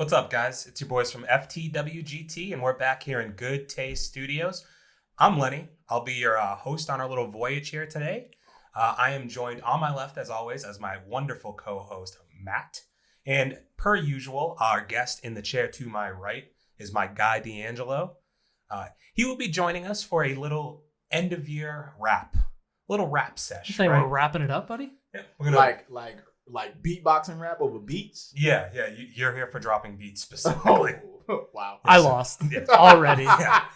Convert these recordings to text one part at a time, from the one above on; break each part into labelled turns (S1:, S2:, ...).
S1: What's up, guys? It's your boys from FTWGT, and we're back here in Good Taste Studios. I'm Lenny. I'll be your host on our little voyage here today. I am joined on my left, as always, as my wonderful co-host, Matt. And per usual, our guest in the chair to my right is my guy, D'Angelo. He will be joining us for a little end-of-year little rap session.
S2: You think
S1: right?
S2: we're wrapping it up, buddy?
S1: Yeah, we're gonna
S3: like beatboxing rap over beats.
S1: Yeah. You're here for dropping beats specifically.
S3: Oh, wow.
S2: I lost
S1: Yeah.
S2: already.
S1: Yeah.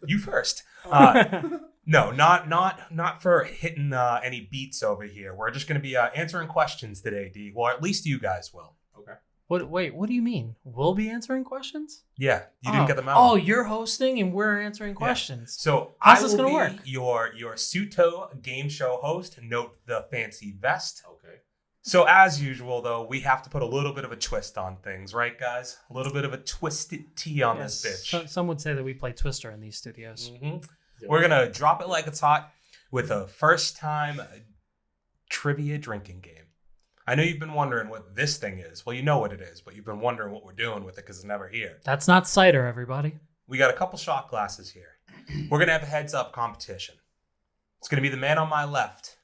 S1: You first. No, not for hitting any beats over here. We're just going to be answering questions today, D. Well, at least you guys will.
S3: Okay.
S2: Wait, what do you mean? We'll be answering questions?
S1: Yeah, you didn't get them out.
S2: Oh, you're hosting and we're answering questions.
S1: So
S2: How's
S1: I
S2: this
S1: will
S2: gonna
S1: be
S2: work?
S1: your Suto game show host. Note the fancy vest.
S3: Okay.
S1: So as usual, though, we have to put a little bit of a twist on things, right, guys? A little bit of a twisted T on this bitch.
S2: Some would say that we play Twister in these studios.
S1: Mm-hmm. We're going to drop it like it's hot with a first-time trivia drinking game. I know you've been wondering what this thing is. Well, you know what it is, but you've been wondering what we're doing with it because it's never here.
S2: That's not cider, everybody.
S1: We got a couple shot glasses here. We're going to have a heads-up competition. It's going to be the man on my left.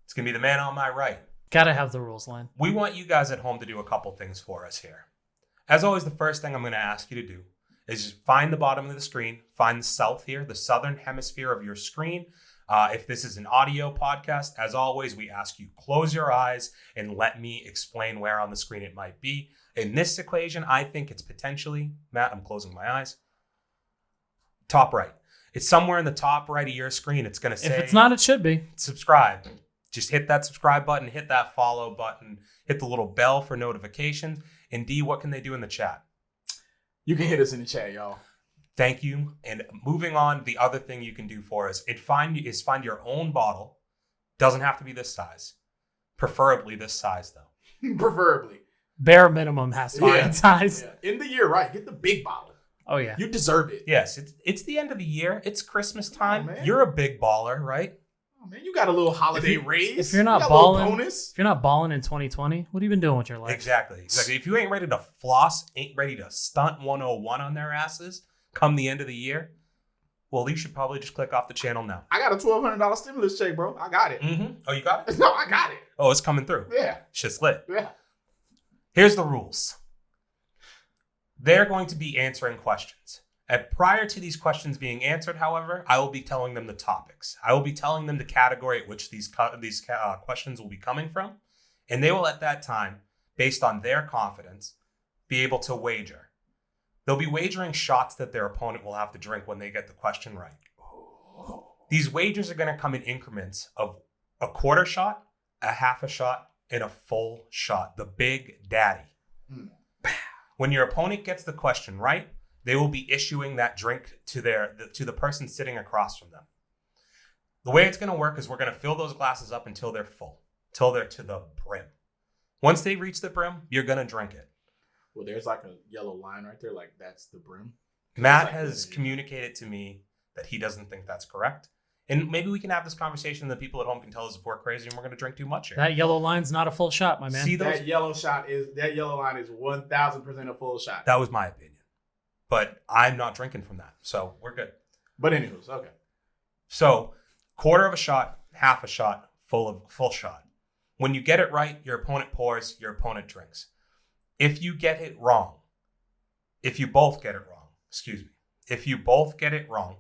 S1: It's going to be the man on my right.
S2: Gotta have the rules, Len.
S1: We want you guys at home to do a couple things for us here. As always, the first thing I'm going to ask you to do is just find the bottom of the screen, find the south here, the southern hemisphere of your screen. If this is an audio podcast, as always, we ask you close your eyes and let me explain where on the screen it might be. In this equation, I think it's potentially, Matt, I'm closing my eyes, top right. It's somewhere in the top right of your screen. It's going to say,
S2: If it's not, it should be.
S1: subscribe. Just hit that subscribe button, hit that follow button, hit the little bell for notifications. And D, what can they do in the chat?
S3: You can hit us in the chat, y'all.
S1: Thank you. And moving on, the other thing you can do for us is find your own bottle. Doesn't have to be this size. Preferably this size, though.
S3: Preferably.
S2: Bare minimum has to be
S3: Yeah.
S2: that size.
S3: Yeah. In the year, right? Get the big bottle.
S2: Oh, yeah.
S3: You deserve it.
S1: Yes, it's the end of the year. It's Christmas time.
S3: man.
S1: You're a big baller, right?
S3: Oh, man, you got a little holiday raise.
S2: If you're not
S3: you got a little
S2: balling,
S3: bonus.
S2: if you're not balling in 2020, what have you been doing with your life?
S1: Exactly. If you ain't ready to floss, ain't ready to stunt 101 on their asses come the end of the year, well, you should probably just click off the channel now.
S3: I got a $1,200 stimulus check, bro. I got it.
S1: Mm-hmm. Oh, you got it?
S3: No, I got it.
S1: Oh, it's coming through.
S3: Yeah.
S1: Shit's lit.
S3: Yeah.
S1: Here's the rules. They're going to be answering questions. Prior to these questions being answered, however, I will be telling them the topics. I will be telling them the category at which these questions will be coming from. And they will, at that time, based on their confidence, be able to wager. They'll be wagering shots that their opponent will have to drink when they get the question right. These wagers are going to come in increments of a quarter shot, a half a shot, and a full shot. The big daddy. When your opponent gets the question right, they will be issuing that drink to the person sitting across from them. The way it's going to work is we're going to fill those glasses up until they're full, till they're to the brim. Once they reach the brim, you're going to drink it.
S3: Well, there's like a yellow line right there, like that's the brim.
S1: Matt
S3: like
S1: has communicated to me that he doesn't think that's correct. And maybe we can have this conversation and the people at home can tell us if we're crazy and we're going to drink too much here.
S2: That yellow line's not a full shot, my man.
S1: See those?
S3: That yellow line is 1,000% a full shot.
S1: That was my opinion. But I'm not drinking from that. So we're good.
S3: But anyways, okay.
S1: So quarter of a shot, half a shot, full shot. When you get it right, your opponent pours, your opponent drinks. If you get it wrong, if you both get it wrong,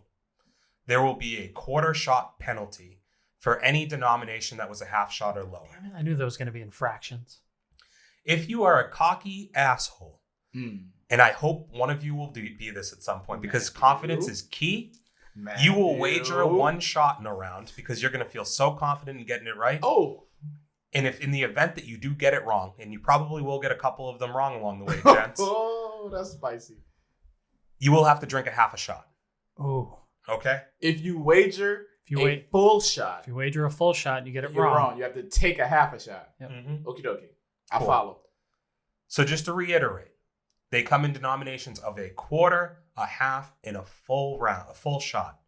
S1: there will be a quarter shot penalty for any denomination that was a half shot or lower.
S2: Damn it, I knew there was going to be infractions.
S1: If you are a cocky asshole, and I hope one of you will be this at some point because confidence is key. You will wager one shot in a round because you're going to feel so confident in getting it right.
S3: Oh.
S1: And if in the event that you do get it wrong, and you probably will get a couple of them wrong along the way, gents.
S3: Oh, that's spicy.
S1: You will have to drink a half a shot.
S2: Oh.
S1: Okay?
S3: If you wager a full shot.
S2: If you wager a full shot and you get it
S3: you're
S2: wrong.
S3: wrong. You have to take a half a shot.
S2: Yep.
S1: Mm-hmm.
S3: Okie dokie. I
S1: Cool.
S3: follow.
S1: So just to reiterate, they come in denominations of a quarter, a half, and a full shot.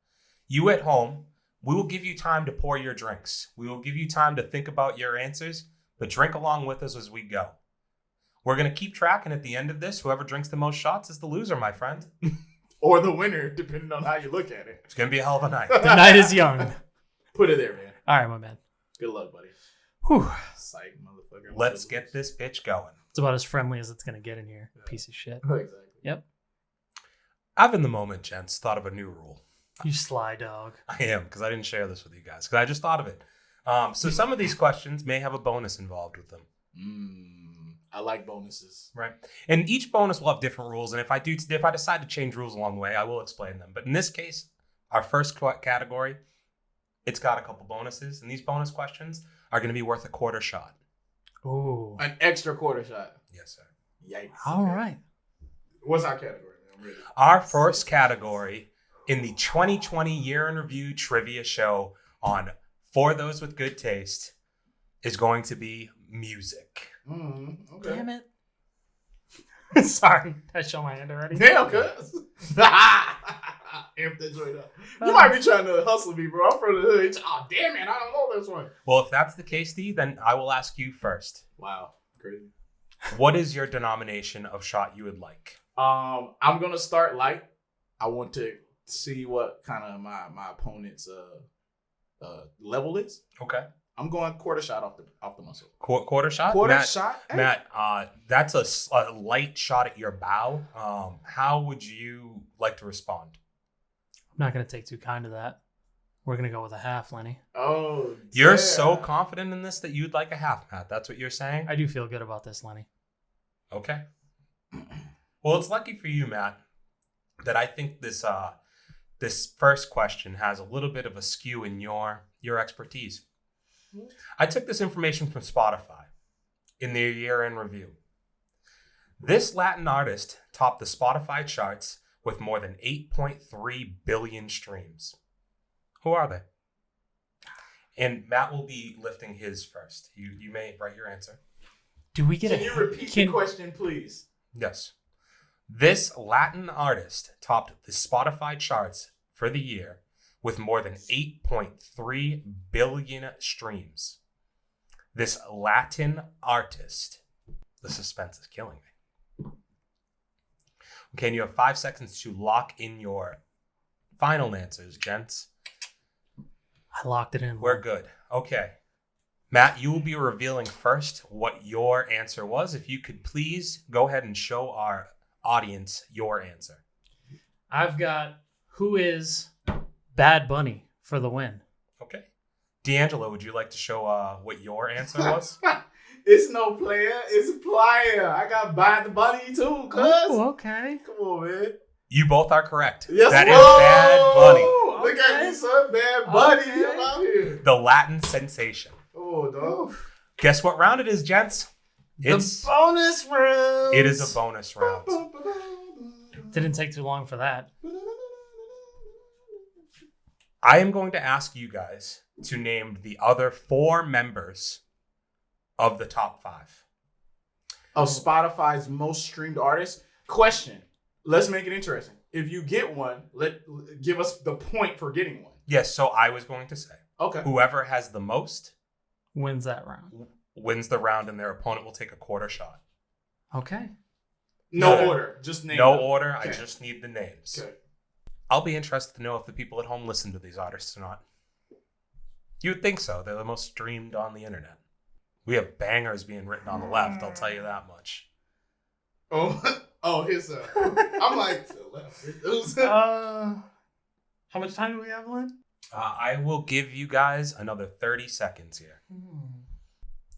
S1: You at home, we will give you time to pour your drinks. We will give you time to think about your answers, but drink along with us as we go. We're going to keep track, and at the end of this, whoever drinks the most shots is the loser, my friend.
S3: Or the winner, depending on how you look at it.
S1: It's going to be a hell of a night.
S2: The night is young.
S3: Put it there, man.
S2: All right, my man.
S3: Good luck, buddy.
S2: Whew.
S3: Psych, motherfucker.
S1: Let's get this bitch going.
S2: It's about as friendly as it's going to get in here. Piece of shit.
S3: Exactly.
S2: Yep.
S1: I've, in the moment, gents, thought of a new rule.
S2: You sly dog.
S1: I am, because I didn't share this with you guys, because I just thought of it. So some of these questions may have a bonus involved with them.
S3: I like bonuses.
S1: Right. And each bonus will have different rules. And if I decide to change rules along the way, I will explain them. But in this case, our first category, it's got a couple bonuses. And these bonus questions are going to be worth a quarter shot.
S2: Ooh.
S3: An extra quarter shot.
S1: Yes, sir.
S3: Yikes.
S2: All right.
S3: What's our category, man? I'm ready.
S1: Our first category in the 2020 Year in Review Trivia Show on For Those with Good Taste is going to be music.
S3: Okay.
S2: Damn it. Sorry. Did I show my hand already?
S3: Damn, cuz. Amp that joint up. You might be trying to hustle me, bro. I'm from the hood. Oh, damn it. I don't know this one.
S1: Well, if that's the case, Steve, then I will ask you first.
S3: Wow. Crazy.
S1: What is your denomination of shot you would like?
S3: I'm going to start light. I want to see what kind of my opponent's level is.
S1: Okay.
S3: I'm going quarter shot off the muscle.
S1: Quarter shot?
S3: Quarter
S1: Matt,
S3: shot? Hey.
S1: Matt, that's a light shot at your bow. How would you like to respond?
S2: I'm not going to take too kind of that. We're going to go with a half, Lenny.
S3: Oh,
S1: You're
S3: yeah.
S1: so confident in this that you'd like a half, Matt. That's what you're saying?
S2: I do feel good about this, Lenny.
S1: Okay. Well, it's lucky for you, Matt, that I think this first question has a little bit of a skew in your expertise. I took this information from Spotify in their year-end review. This Latin artist topped the Spotify charts with more than 8.3 billion streams. Who are they? And Matt will be lifting his first. You may write your answer.
S2: Do we get
S3: Can you repeat the question, please?
S1: Yes. This Latin artist topped the Spotify charts for the year with more than 8.3 billion streams. This Latin artist. The suspense is killing me. Okay, and you have 5 seconds to lock in your final answers, gents.
S2: I locked it in.
S1: We're good. Okay. Matt, you will be revealing first what your answer was. If you could please go ahead and show our audience your answer.
S2: I've got who is Bad Bunny for the win.
S1: Okay. D'Angelo, would you like to show what your answer was?
S3: It's no player, it's a player. I got Bad Bunny too, cuz.
S2: Oh, okay.
S3: Come on, man.
S1: You both are correct.
S3: Yes,
S1: that is
S3: whoa!
S1: Bad Bunny,
S3: Look at me, son. Bad Bunny.
S2: Okay.
S3: I'm out here.
S1: the Latin sensation.
S3: Oh, dog.
S1: Guess what round it is, gents? It's
S2: the bonus round.
S1: it is a bonus round.
S2: Didn't take too long for that.
S1: I am going to ask you guys to name the other 4 members of the top 5.
S3: Of Spotify's most streamed artists. Question. Let's make it interesting. If you get one, give us the point for getting one.
S1: Yes, so I was going to say,
S3: Okay.
S1: whoever has the most
S2: Wins that round.
S1: wins the round, and their opponent will take a quarter shot.
S2: Okay.
S3: No
S1: Yeah.
S3: order. Just name
S1: No
S3: them.
S1: order.
S3: Okay.
S1: I just need the names.
S3: Okay.
S1: I'll be interested to know if the people at home listen to these artists or not. You would think so. They're the most streamed on the internet. We have bangers being written on the left, I'll tell you that much.
S3: Oh, his. I'm like to the left.
S2: How much time do we have, Len?
S1: I will give you guys another 30 seconds here.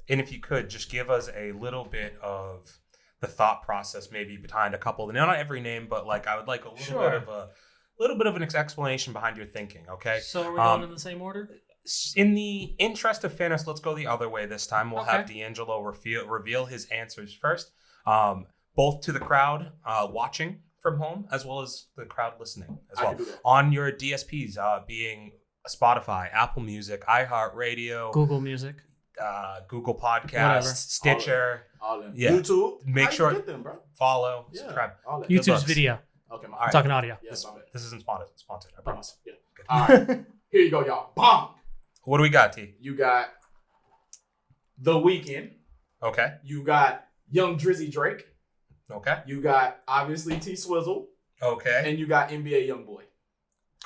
S1: And if you could, just give us a little bit of the thought process maybe behind a couple. Not every name, but like I would like a little bit of an explanation behind your thinking, okay?
S2: So are we going in the same order?
S1: In the interest of fairness, let's go the other way this time. We'll have
S2: Okay.
S1: D'Angelo reveal his answers first, both to the crowd watching from home as well as the crowd listening as
S3: I
S1: well.
S3: can do that.
S1: On your DSPs, being Spotify, Apple Music, iHeartRadio,
S2: Google Music.
S1: Google Podcasts,
S2: Whatever.
S1: Stitcher.
S3: All them.
S1: Yeah.
S3: YouTube.
S1: Make
S3: How you
S1: sure-
S3: get them, bro.
S1: Follow,
S3: Yeah.
S1: subscribe.
S3: All that.
S1: Good
S2: YouTube's
S1: looks.
S2: video.
S3: Okay, my
S1: All right.
S2: I'm talking audio.
S3: Yeah,
S1: This,
S3: my bad.
S1: this isn't sponsored, I promise.
S3: Yeah.
S1: Good.
S3: All right. Here you go, y'all. Bomb.
S1: What do we got, T?
S3: You got The Weeknd.
S1: Okay.
S3: You got Young Drizzy Drake.
S1: Okay.
S3: You got obviously T Swizzle,
S1: Okay.
S3: and you got NBA YoungBoy.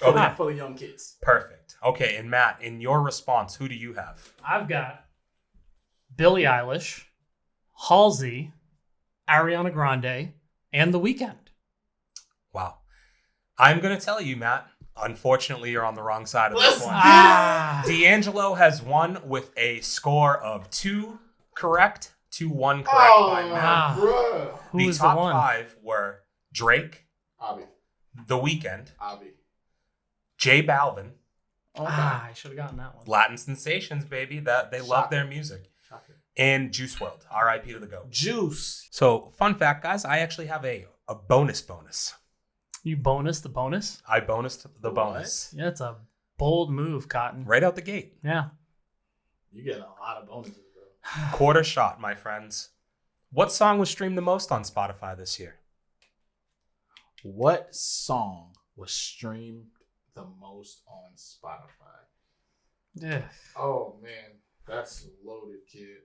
S1: Okay.
S3: For the young kids.
S1: Perfect. Okay, and Matt, in your response, who do you have?
S2: I've got Billie Eilish, Halsey, Ariana Grande, and The Weeknd.
S1: Wow. I'm going to tell you, Matt, unfortunately, you're on the wrong side of this one. D'Angelo has won with a score of 2 correct to 1 correct by Matt.
S3: Bruh.
S2: Who
S1: The
S2: was
S1: top
S2: the one?
S1: 5 were Drake,
S3: Abby.
S1: The Weeknd,
S3: Abby.
S1: J Balvin,
S3: Okay.
S2: I should have gotten that one.
S1: Latin Sensations, baby. That they love their music.
S3: Shocker.
S1: And Juice WRLD. R.I.P. to the GOAT.
S3: Juice.
S1: So, fun fact, guys, I actually have a bonus.
S2: You bonus the bonus?
S1: I bonused the
S3: What?
S1: bonus.
S2: Yeah, it's a bold move, Cotton.
S1: Right out the gate.
S2: Yeah.
S3: You get a lot of bonuses, bro.
S1: Quarter shot, my friends. What song was streamed the most on Spotify this year?
S3: What song was streamed the most on Spotify?
S2: Yeah.
S3: Oh man, that's loaded, kid.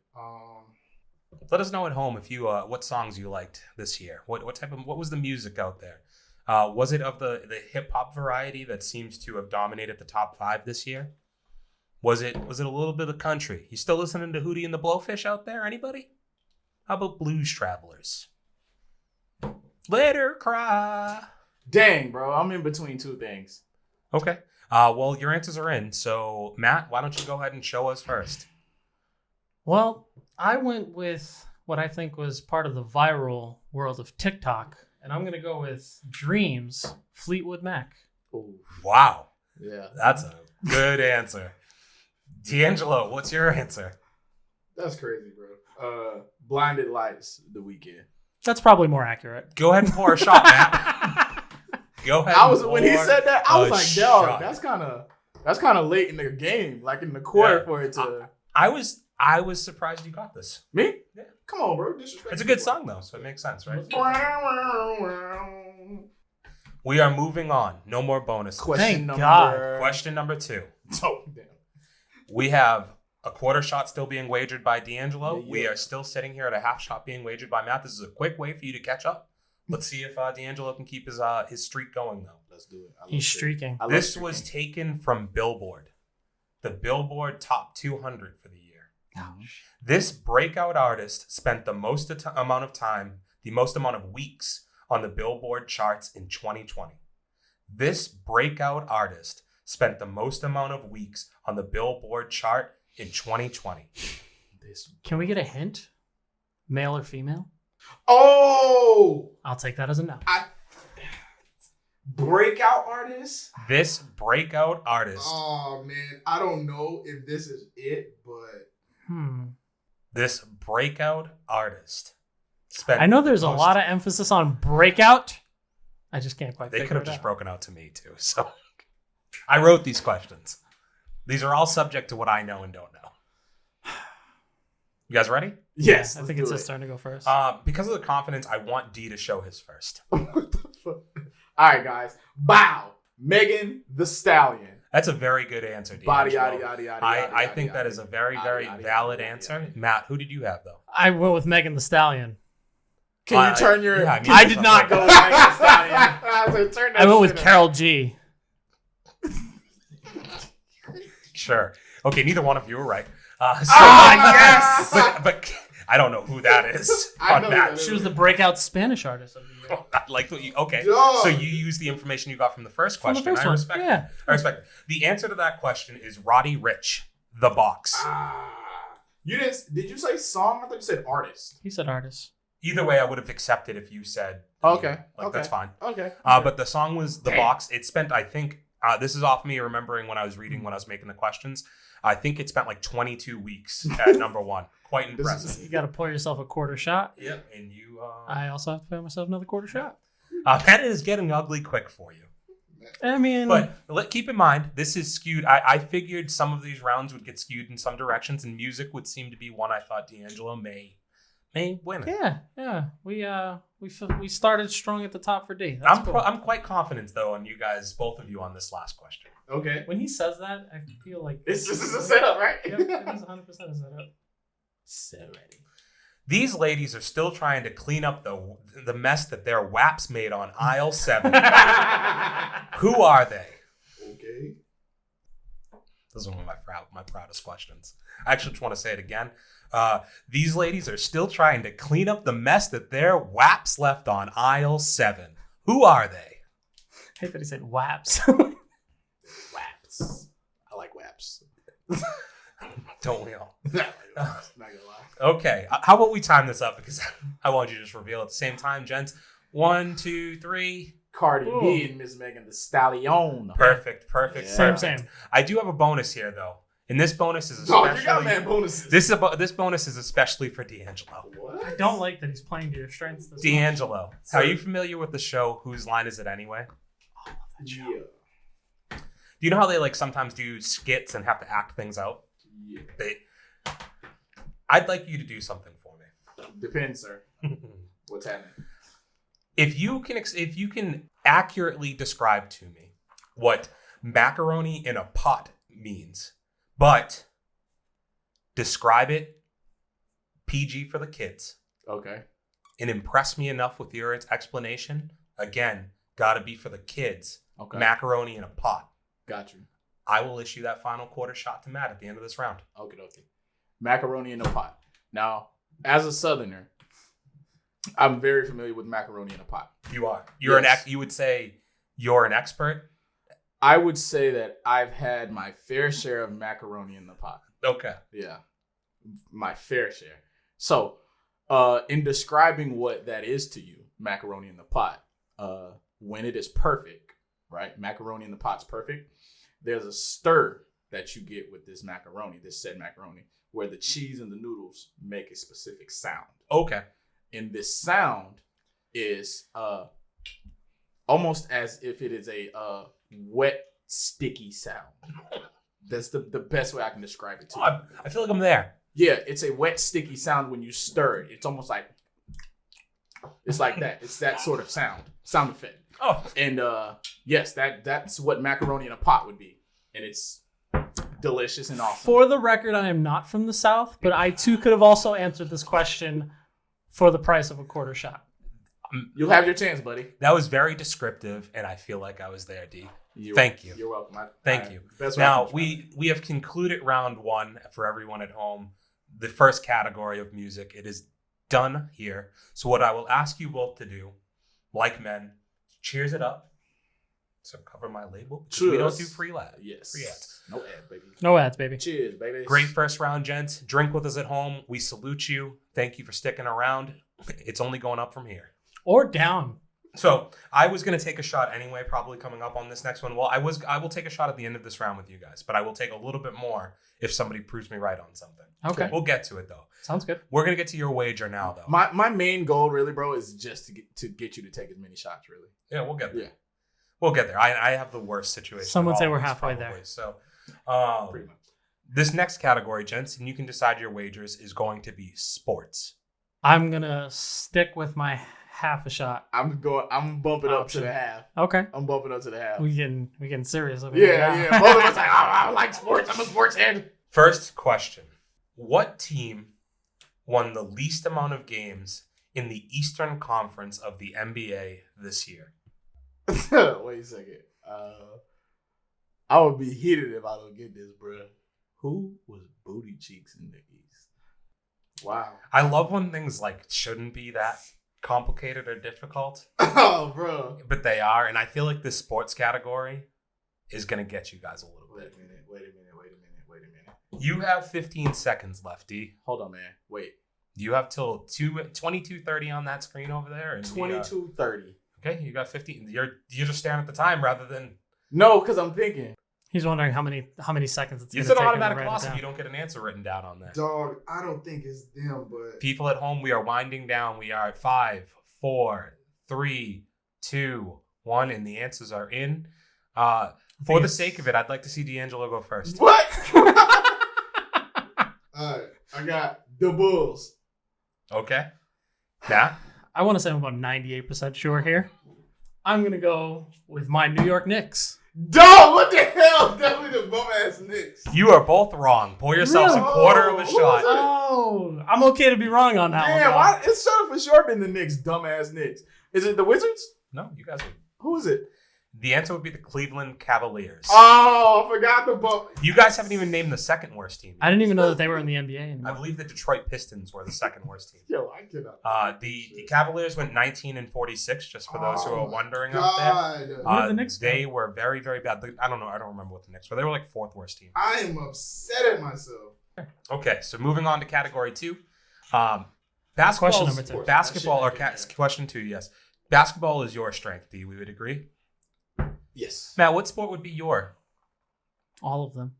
S1: Let us know at home if you what songs you liked this year. What was the music out there? Was it of the hip hop variety that seems to have dominated the top 5 this year? Was it a little bit of country? You still listening to Hootie and the Blowfish out there? Anybody? How about Blues Travelers? Let her cry.
S3: Dang, bro, I'm in between 2 things.
S1: Okay. Well, your answers are in. So, Matt, why don't you go ahead and show us first?
S2: Well, I went with what I think was part of the viral world of TikTok, and I'm going to go with Dreams, Fleetwood Mac.
S3: Ooh,
S1: Wow.
S3: yeah,
S1: That's a good answer. D'Angelo, what's your answer?
S3: that's crazy, bro. Blinded Lights, The Weeknd.
S2: That's probably more accurate.
S1: Go ahead and pour a shot, Matt. Go ahead.
S3: When he said that, I was like,
S1: shot.
S3: dog, that's kind of late in the game, like in the quarter
S1: Yeah.
S3: for it to.
S1: I was surprised you got this.
S3: Me?
S1: Yeah.
S3: Come on, bro. Disrespect.
S1: It's a good song though, so it makes sense, right? We are moving on. No more bonuses.
S3: Question
S2: Thank God.
S3: number.
S1: Question number 2.
S3: Oh, damn.
S1: We have a quarter shot still being wagered by D'Angelo.
S3: Yeah.
S1: We are still sitting here at a half shot being wagered by Matt. This is a quick way for you to catch up. Let's see if D'Angelo can keep his streak going though.
S3: Let's do it. I love
S2: He's
S3: streaking.
S2: streaking.
S3: I love
S1: This
S3: streaking.
S1: was taken from Billboard, the Billboard Top 200 for the year. This breakout artist spent the most amount of time, the most amount of weeks on the Billboard charts in 2020. This breakout artist spent the most amount of weeks on the Billboard chart in 2020.
S2: Can we get a hint? Male or female?
S3: Oh,
S2: I'll take that as a no.
S3: breakout artist.
S1: This breakout artist,
S3: Oh man, I don't know if this is it, but
S1: this breakout artist spent.
S2: I know there's a
S1: most-
S2: lot of emphasis on breakout. I just can't quite
S1: They
S2: figure
S1: could have
S2: it
S1: just
S2: out.
S1: broken out to me too. So I wrote these questions. These are all subject to what I know and don't know. You guys ready?
S3: yes,
S2: I think it's his turn to go first.
S1: Because of the confidence, I want D to show his first.
S3: What the fuck? All right, guys. Bow. Megan the Stallion.
S1: That's a very good answer, D.
S3: Body, yada, yada, yada.
S1: I think that is a very, very
S3: yada,
S1: valid
S3: yada,
S1: answer.
S3: yada.
S1: Matt, who did you have though?
S2: I went with Megan the Stallion.
S3: Can you turn your?
S1: yeah, I mean,
S2: I did not go with Megan the Stallion.
S3: I
S2: I went with Carol G.
S1: Sure. Okay, neither one of you were right.
S3: yes!
S1: but I don't know who that is.
S3: I
S1: on
S3: know
S1: Matt.
S3: that
S2: She was the breakout Spanish artist of the year.
S1: I like what you. Okay,
S3: Dog.
S1: so you used the information you got from the first
S2: From the
S1: question.
S2: first
S1: I
S2: one,
S1: respect. it.
S2: yeah.
S1: I respect it. The answer to that question is Roddy Ricch, The Box.
S3: You didn't? Did you say song? I thought you said artist.
S2: He said artist.
S1: Either way, I would have accepted if you said.
S3: Okay.
S1: Like that's fine.
S3: Okay.
S1: But the song was The
S3: Damn.
S1: Box. It spent, I think, this is off me remembering when I was reading, when I was making the questions. I think it spent like 22 weeks at number 1. Quite impressive.
S2: You got to pour yourself a quarter shot.
S1: Yep. And you.
S2: I also have to pour myself another quarter shot.
S1: That is getting ugly quick for you.
S2: I mean,
S1: But keep in mind, this is skewed. I figured some of these rounds would get skewed in some directions, and music would seem to be one I thought D'Angelo may win it.
S2: yeah. We started strong at the top for D. That's cool.
S1: I'm quite confident though on you guys, both of you, on this last question.
S3: Okay.
S2: When he says that, I feel like
S3: It's just a setup, right?
S2: Yep, it is 100% a setup.
S3: Set ready.
S1: These ladies are still trying to clean up the mess that their WAPs made on aisle 7. Who are they?
S3: Okay.
S1: This is one of my proudest questions. I actually just want to say it again. These ladies are still trying to clean up the mess that their WAPs left on aisle 7. Who are they?
S2: I hate that he said WAPs.
S3: Waps. I like waps.
S1: Don't we all?
S3: Not gonna lie.
S1: Okay. How about we time this up because I want you to just reveal at the same time, gents. 1, 2, 3.
S3: Cardi
S2: Ooh.
S3: B and Miss Megan Thee Stallion.
S1: Perfect.
S3: Yeah.
S2: Same.
S1: I do have a bonus here though. And this bonus is
S3: Oh,
S1: especially
S3: you got mad bonuses.
S1: this bonus is especially for D'Angelo.
S3: What?
S2: I don't like that he's playing to your strengths this much.
S1: D'Angelo, are you familiar with the show Whose Line Is It Anyway?
S3: Yeah.
S1: Do you know how they like sometimes do skits and have to act things out?
S3: Yeah.
S1: I'd like you to do something for me.
S3: Depends, sir. What's happening?
S1: If you can accurately describe to me what macaroni in a pot means, but describe it PG for the kids
S3: Okay.
S1: and impress me enough with your explanation, again, gotta be for the kids.
S3: Okay.
S1: Macaroni in a pot.
S3: Got you.
S1: I will issue that final quarter shot to Matt at the end of this round.
S3: Okay. Macaroni in a pot. Now, as a Southerner, I'm very familiar with macaroni in a pot.
S1: You are. You're
S3: Yes.
S1: you would say you're an expert?
S3: I would say that I've had my fair share of macaroni in the pot.
S1: Okay.
S3: Yeah. My fair share. So, in describing what that is to you, macaroni in the pot, when it is perfect, right? Macaroni in the pot's perfect. There's a stir that you get with this macaroni, this said macaroni, where the cheese and the noodles make a specific sound.
S1: Okay.
S3: And this sound is almost as if it is a wet, sticky sound. That's the best way I can describe it to you.
S1: I feel like I'm there.
S3: Yeah, it's a wet, sticky sound when you stir it. It's almost like, it's like that. It's that sort of sound effect.
S1: Oh.
S3: And yes, that's what macaroni in a pot would be. And it's delicious and awesome.
S2: For the record, I am not from the South, but I too could have also answered this question for the price of a quarter shot.
S3: You'll have your chance, buddy.
S1: That was very descriptive, and I feel like I was there, D. Thank you.
S3: You're welcome.
S1: Thank you.
S3: Best way I
S1: Now,
S3: can describe
S1: we have concluded round 1 for everyone at home. The first category of music. It is done here. So what I will ask you both to do, like men, cheers it up. So cover my label.
S3: Cheers.
S1: We don't do free ads.
S3: Yes.
S1: Free ads.
S3: No ad, baby.
S2: No ads, baby.
S3: Cheers, baby.
S1: Great first round, gents. Drink with us at home. We salute you. Thank you for sticking around. It's only going up from here.
S2: Or down.
S1: So I was going to take a shot anyway, probably coming up on this next one. Well, I will take a shot at the end of this round with you guys, but I will take a little bit more if somebody proves me right on something.
S2: Okay.
S1: We'll get to it though.
S2: Sounds good.
S1: We're going to get to your wager now though.
S3: My main goal, really, bro, is just to get you to take as many shots, really.
S1: Yeah, we'll get there.
S3: Yeah.
S1: We'll get there. I have the worst situation.
S2: Some would
S1: of
S2: say
S1: all
S2: we're
S1: of these,
S2: halfway
S1: probably.
S2: there.
S1: So
S3: Pretty much.
S1: this next category, gents, and you can decide your wagers, is going to be sports.
S2: I'm going to stick with my half a shot.
S3: I'm bumping up to
S2: Option.
S3: the half.
S2: Okay.
S3: I'm bumping up to the half.
S2: We getting serious over here.
S3: Yeah. Both of us like, I like sports. I'm a sports head.
S1: First question. What team won the least amount of games in the Eastern Conference of the NBA this year?
S3: Wait a second. I would be heated if I don't get this, bro. Who was booty cheeks in the East? Wow.
S1: I love when things like shouldn't be that complicated or difficult,
S3: Oh, bro.
S1: but they are. And I feel like this sports category is going to get you guys a little
S3: Wait
S1: bit.
S3: a minute.
S1: You have 15 seconds left, D.
S3: Hold on, man. Wait.
S1: You have till 22:30 on that screen over there. And
S3: 22:30.
S1: okay, you got 15. You're just staring at the time rather than.
S3: No, because I'm thinking.
S2: He's wondering how many seconds it's going
S1: It's
S2: to
S1: an
S2: take him to
S1: automatic
S2: write it
S1: loss if
S2: down.
S1: you don't get an answer written down on that.
S4: Dog, I don't think it's them, but
S1: People at home, we are winding down. We are at 5, 4, 3, 2, 1, and the answers are in. For the sake of it, I'd like to see D'Angelo go first.
S3: What?
S4: alright, I got the Bulls.
S1: Okay. Matt?
S2: I want to say I'm about 98% sure here. I'm going to go with my New York Knicks.
S4: Dog, what the hell? Definitely the bum ass Knicks.
S1: You are both wrong. Pour yourselves
S2: Really?
S1: a quarter of a
S4: Oh,
S1: shot.
S2: Oh, I'm okay to be wrong on that one.
S3: Damn,
S2: though.
S3: why? It's for sure been the Knicks, dumbass Knicks. Is it the Wizards?
S1: No, you guys are.
S3: Who is it?
S1: The answer would be the Cleveland Cavaliers.
S4: Oh, I forgot the bum.
S1: You guys haven't even named the second worst team.
S2: I didn't even know that they were in the NBA
S1: I
S2: anymore.
S1: believe the Detroit Pistons were the second worst team.
S4: Yo, I cannot.
S1: The Cavaliers went 19-46, just for those who are wondering out
S4: God.
S1: there.
S2: What did the Knicks
S1: They
S2: go?
S1: were very, very bad. I don't know. I don't remember what the Knicks were. They were like fourth worst team.
S4: I am upset at myself.
S1: Okay, so moving on to category 2. Basketball.
S2: Question number 2.
S1: Basketball or
S3: That shit
S1: question 2, yes. Basketball is your strength, D. We would agree.
S3: Yes.
S1: Matt, what sport would be your?
S2: All of them.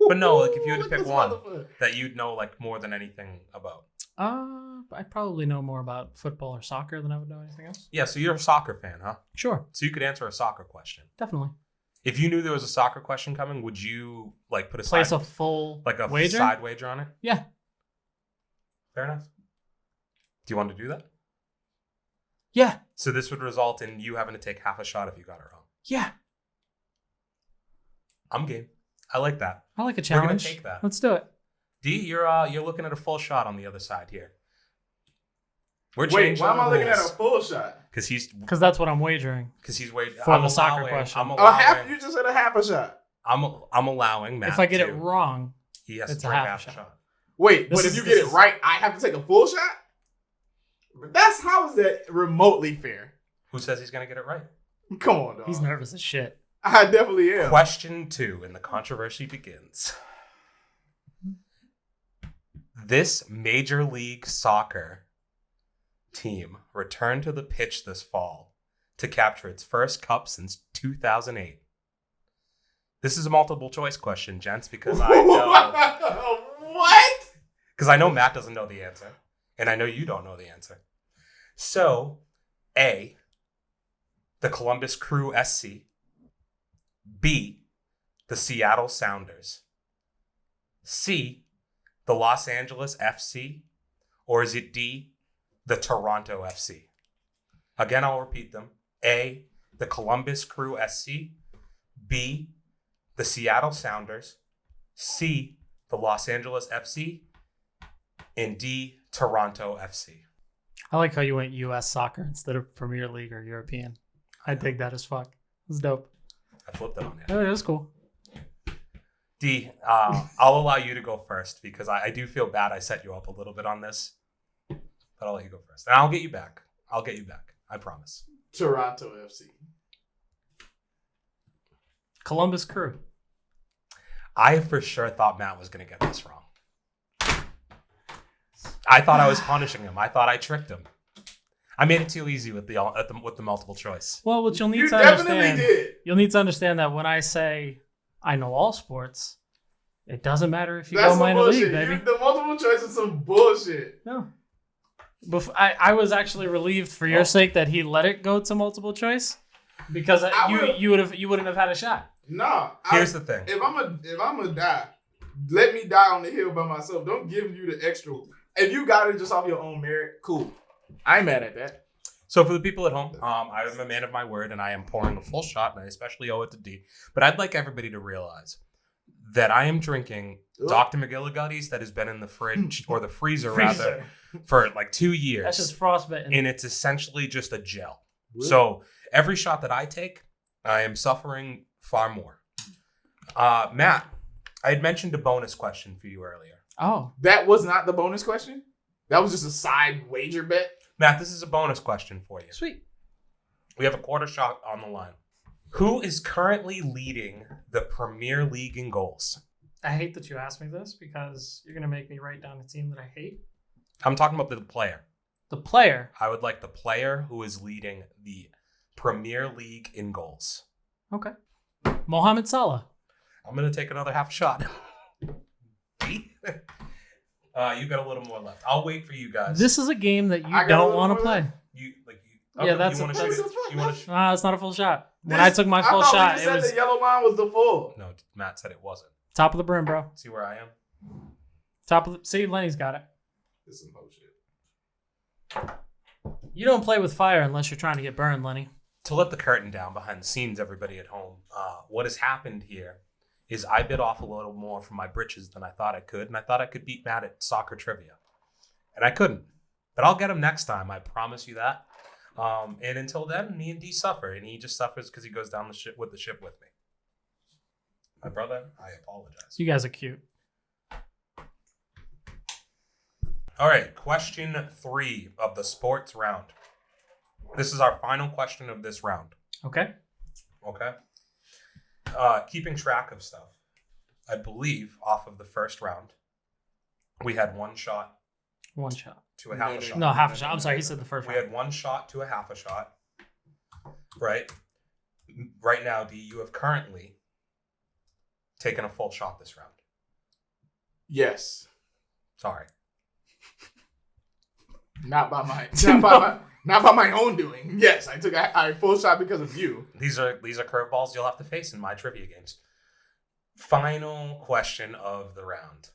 S1: But no, like if you had to
S3: Look
S1: pick
S3: this
S1: one
S3: motherfucker.
S1: that you'd know like more than anything about.
S2: I probably know more about football or soccer than I would know anything else.
S1: Yeah, so you're a soccer fan, huh?
S2: Sure,
S1: So you could answer a soccer question.
S2: definitely.
S1: If you knew there was a soccer question coming, would you like put a
S2: Place
S1: side,
S2: a full
S1: like a
S2: wager.
S1: side wager on it?
S2: Yeah,
S1: Fair enough. Do you want to do that?
S2: yeah,
S1: So this would result in you having to take half a shot if you got it wrong.
S2: yeah.
S1: I'm game. I like that.
S2: I like a
S1: We're gonna
S2: challenge.
S1: take that.
S2: Let's do it.
S1: D, you're looking at a full shot on the other side here. We're
S4: Wait,
S1: changing
S4: why am I looking at a
S1: rules
S4: full shot?
S1: because
S2: Because that's what I'm wagering.
S1: waiting
S2: For the soccer question.
S1: I'm
S4: A half?
S1: allowing.
S4: You just said a half a shot.
S1: I'm allowing Matt.
S2: If I get it
S1: to-
S2: wrong,
S1: he has
S2: it's
S1: to
S2: a
S1: drink
S2: half a
S1: half a
S2: shot.
S1: shot.
S4: Wait,
S2: This
S4: but
S2: is-
S4: if you
S2: this
S4: get it
S2: is-
S4: right, I have to take a full shot? But how is that remotely fair?
S1: Who says he's gonna get it right?
S4: Come on, dog.
S2: he's nervous as shit.
S4: I definitely am.
S1: Question 2, and the controversy begins. This Major League Soccer team returned to the pitch this fall to capture its first cup since 2008. This is a multiple choice question, gents, because I know Matt doesn't know the answer, and I know you don't know the answer. So, A, the Columbus Crew SC. B, the Seattle Sounders. C, the Los Angeles FC. Or is it D, the Toronto FC? Again, I'll repeat them. A, the Columbus Crew SC. B, the Seattle Sounders. C, the Los Angeles FC. And D, Toronto FC.
S2: I like how you went U.S. soccer instead of Premier League or European. I dig that as fuck. It's dope.
S1: I flipped it on you.
S2: Oh, it was cool.
S1: D, I'll allow you to go first because I do feel bad I set you up a little bit on this. But I'll let you go first. And I'll get you back. I promise.
S4: Toronto FC.
S2: Columbus Crew.
S1: I for sure thought Matt was going to get this wrong. I thought I was punishing him. I thought I tricked him. I made it too easy with the multiple choice.
S2: Well, what you'll need
S4: You
S2: to
S4: definitely
S2: understand,
S4: did.
S2: you'll need to understand that when I say I know all sports, it doesn't matter if you
S4: That's
S2: go
S4: some
S2: minor
S4: bullshit.
S2: league, baby.
S4: The multiple choice is some bullshit.
S2: No. I was actually relieved for your sake that he let it go to multiple choice because you wouldn't have had a shot.
S4: Nah.
S1: Here's the thing.
S4: If I'm a die, let me die on the hill by myself. Don't give you the extra. If you got it just off your own merit, cool. I ain't mad at that.
S1: So for the people at home, I am a man of my word, and I am pouring a full shot, and I especially owe it to D. But I'd like everybody to realize that I am drinking Dr. McGillicuddy's that has been in the fridge, or the freezer rather, for like 2 years.
S2: That's just frostbitten.
S1: And it's essentially just a gel. So every shot that I take, I am suffering far more. Matt, I had mentioned a bonus question for you earlier.
S2: Oh,
S3: That was not the bonus question? That was just a side wager bet?
S1: Matt, this is a bonus question for you.
S2: sweet.
S1: We have a quarter shot on the line. Who is currently leading the Premier League in goals?
S2: I hate that you asked me this because you're gonna make me write down a team that I hate.
S1: I'm talking about the player.
S2: The player.
S1: I would like the player who is leading the Premier League in goals.
S2: Okay. Mohamed Salah.
S1: I'm going to take another half shot. You got a little more left. I'll wait for you guys.
S2: This is a game that you
S4: I got a
S2: don't
S4: little
S2: want to
S4: more
S2: play.
S4: left.
S2: Yeah, that's
S1: you
S2: a-
S1: want to
S2: that's-
S1: shoot it? You want to
S2: It's not a full shot. When I took my full
S4: thought
S2: shot,
S4: you
S2: it
S4: said
S2: was
S4: the yellow line was the full.
S1: No, Matt said it wasn't.
S2: top of the brim, bro.
S1: See where I am?
S2: Top of the. See, Lenny's got it.
S4: This is bullshit.
S2: You don't play with fire unless you're trying to get burned, Lenny.
S1: to let the curtain down behind the scenes, everybody at home, what has happened here is I bit off a little more from my britches than I thought I could, and I thought I could beat Matt at soccer trivia. And I couldn't. But I'll get him next time, I promise you that. And until then, me and D suffer, and he just suffers because he goes down the ship with me. My brother, I apologize.
S2: You guys are cute.
S1: All right, question 3 of the sports round. This is our final question of this round.
S2: Okay.
S1: Okay. Keeping track of stuff. I believe off of the first round, we had one shot
S2: One shot.
S1: to a half a shot.
S2: No, half a shot. I'm sorry. He said the first
S1: We
S2: round.
S1: had one shot to a half a shot. Right. Right now, D, you have currently taken a full shot this round.
S3: Yes.
S1: Sorry.
S3: Not by my own doing. Yes, I took a full shot because of you.
S1: These are curveballs you'll have to face in my trivia games. Final question of the round.